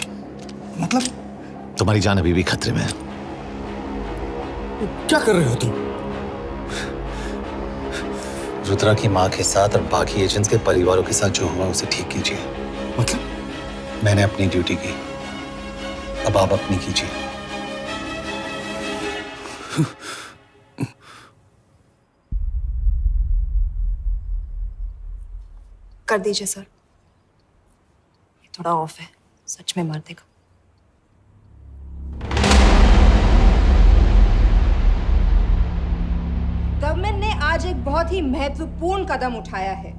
S20: मतलब?
S6: तुम्हारी जान अभी भी खतरे में है।
S20: क्या कर रहे हो तुम?
S2: रुद्रा की मां के साथ और बाकी एजेंट्स के परिवारों के साथ जो हुआ उसे ठीक कीजिए।
S20: मतलब?
S2: मैंने अपनी ड्यूटी की, अब आप अपनी कीजिए।
S13: कर दीजिए सर, ये थोड़ा ऑफ है, सच में मार देगा।
S10: गवर्नमेंट ने आज एक बहुत ही महत्वपूर्ण कदम उठाया है।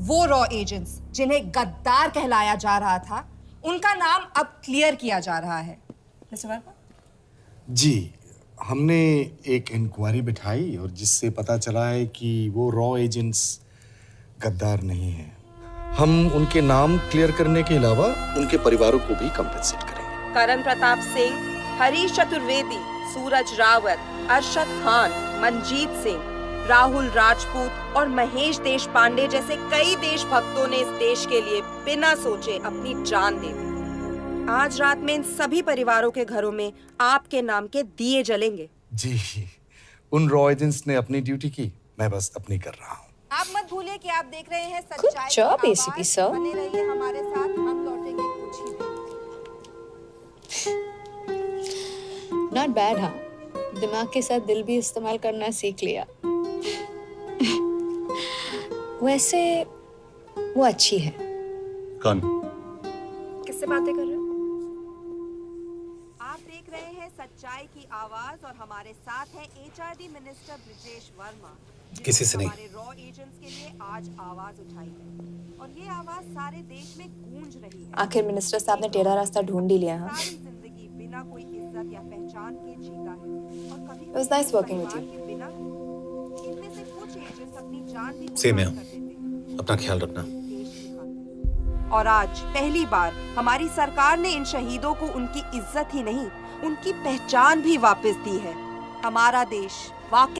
S10: वो रॉ एजेंट्स जिन्हें गद्दार कहलाया जा रहा था, उनका नाम अब क्लियर किया जा रहा है। मिस्टर वर्मा?
S1: जी, हमने एक इंक्वायरी बिठाई और जिससे पता चला है कि वो रॉ एजेंट्स गद्दार नहीं हैं। हम उनके नाम क्लियर करने के अलावा उनके परिवारों को भी कंपेंसेट करेंगे।
S22: करण प्रताप सिंह, हरीश चतुर्वेदी, सूरज रावत, अरशद खान, मनजीत सिंह, राहुल राजपूत और महेश देशपांडे जैसे कई देशभक्तों ने इस देश के लिए बिना सोचे अपनी जान दे दी। आज रात में इन सभी परिवारों के घरों में आपके नाम के दिए जलेंगे।
S1: जी, उन रॉ एजेंट्स ने अपनी ड्यूटी की, मैं बस अपनी कर रहा हूँ।
S10: आप मत भूलिए कि आप देख रहे हैं सच्चाई की
S13: job,
S10: आवाज।
S13: ACP sir.
S10: बने रहिए हमारे साथ, हम लौटेंगे कुछ ही देर।
S23: Not bad. हाँ, दिमाग के साथ दिल भी इस्तेमाल करना सीख लिया। वैसे वो अच्छी है।
S6: कौन?
S10: किससे बातें कर रहे हो? आप देख रहे हैं सच्चाई की आवाज और हमारे साथ है HRD मिनिस्टर ब्रिजेश वर्मा।
S2: किसी से नहीं।
S10: हमारे रॉ एजेंट्स के लिए आज आवाज उठाई है और ये आवाज सारे देश में गूंज रही है।
S13: आखिर मिनिस्टर साहब ने टेढ़ा रास्ता ढूंढ ही लिया। हाँ,
S10: सारी जिंदगी बिना कोई इज्जत या पहचान के जीता है और कभी
S13: it was nice working with you.
S10: बिना इनमें से कुछ एजेंट्स अपनी जान भी
S2: सेम है। अपना ख्याल रखना।
S22: और आज पहली बार हमारी सरकार ने इन शहीदों को उनकी इज्जत ही नहीं, उनकी पहचान भी वापस दी है। हमारा देश वाकई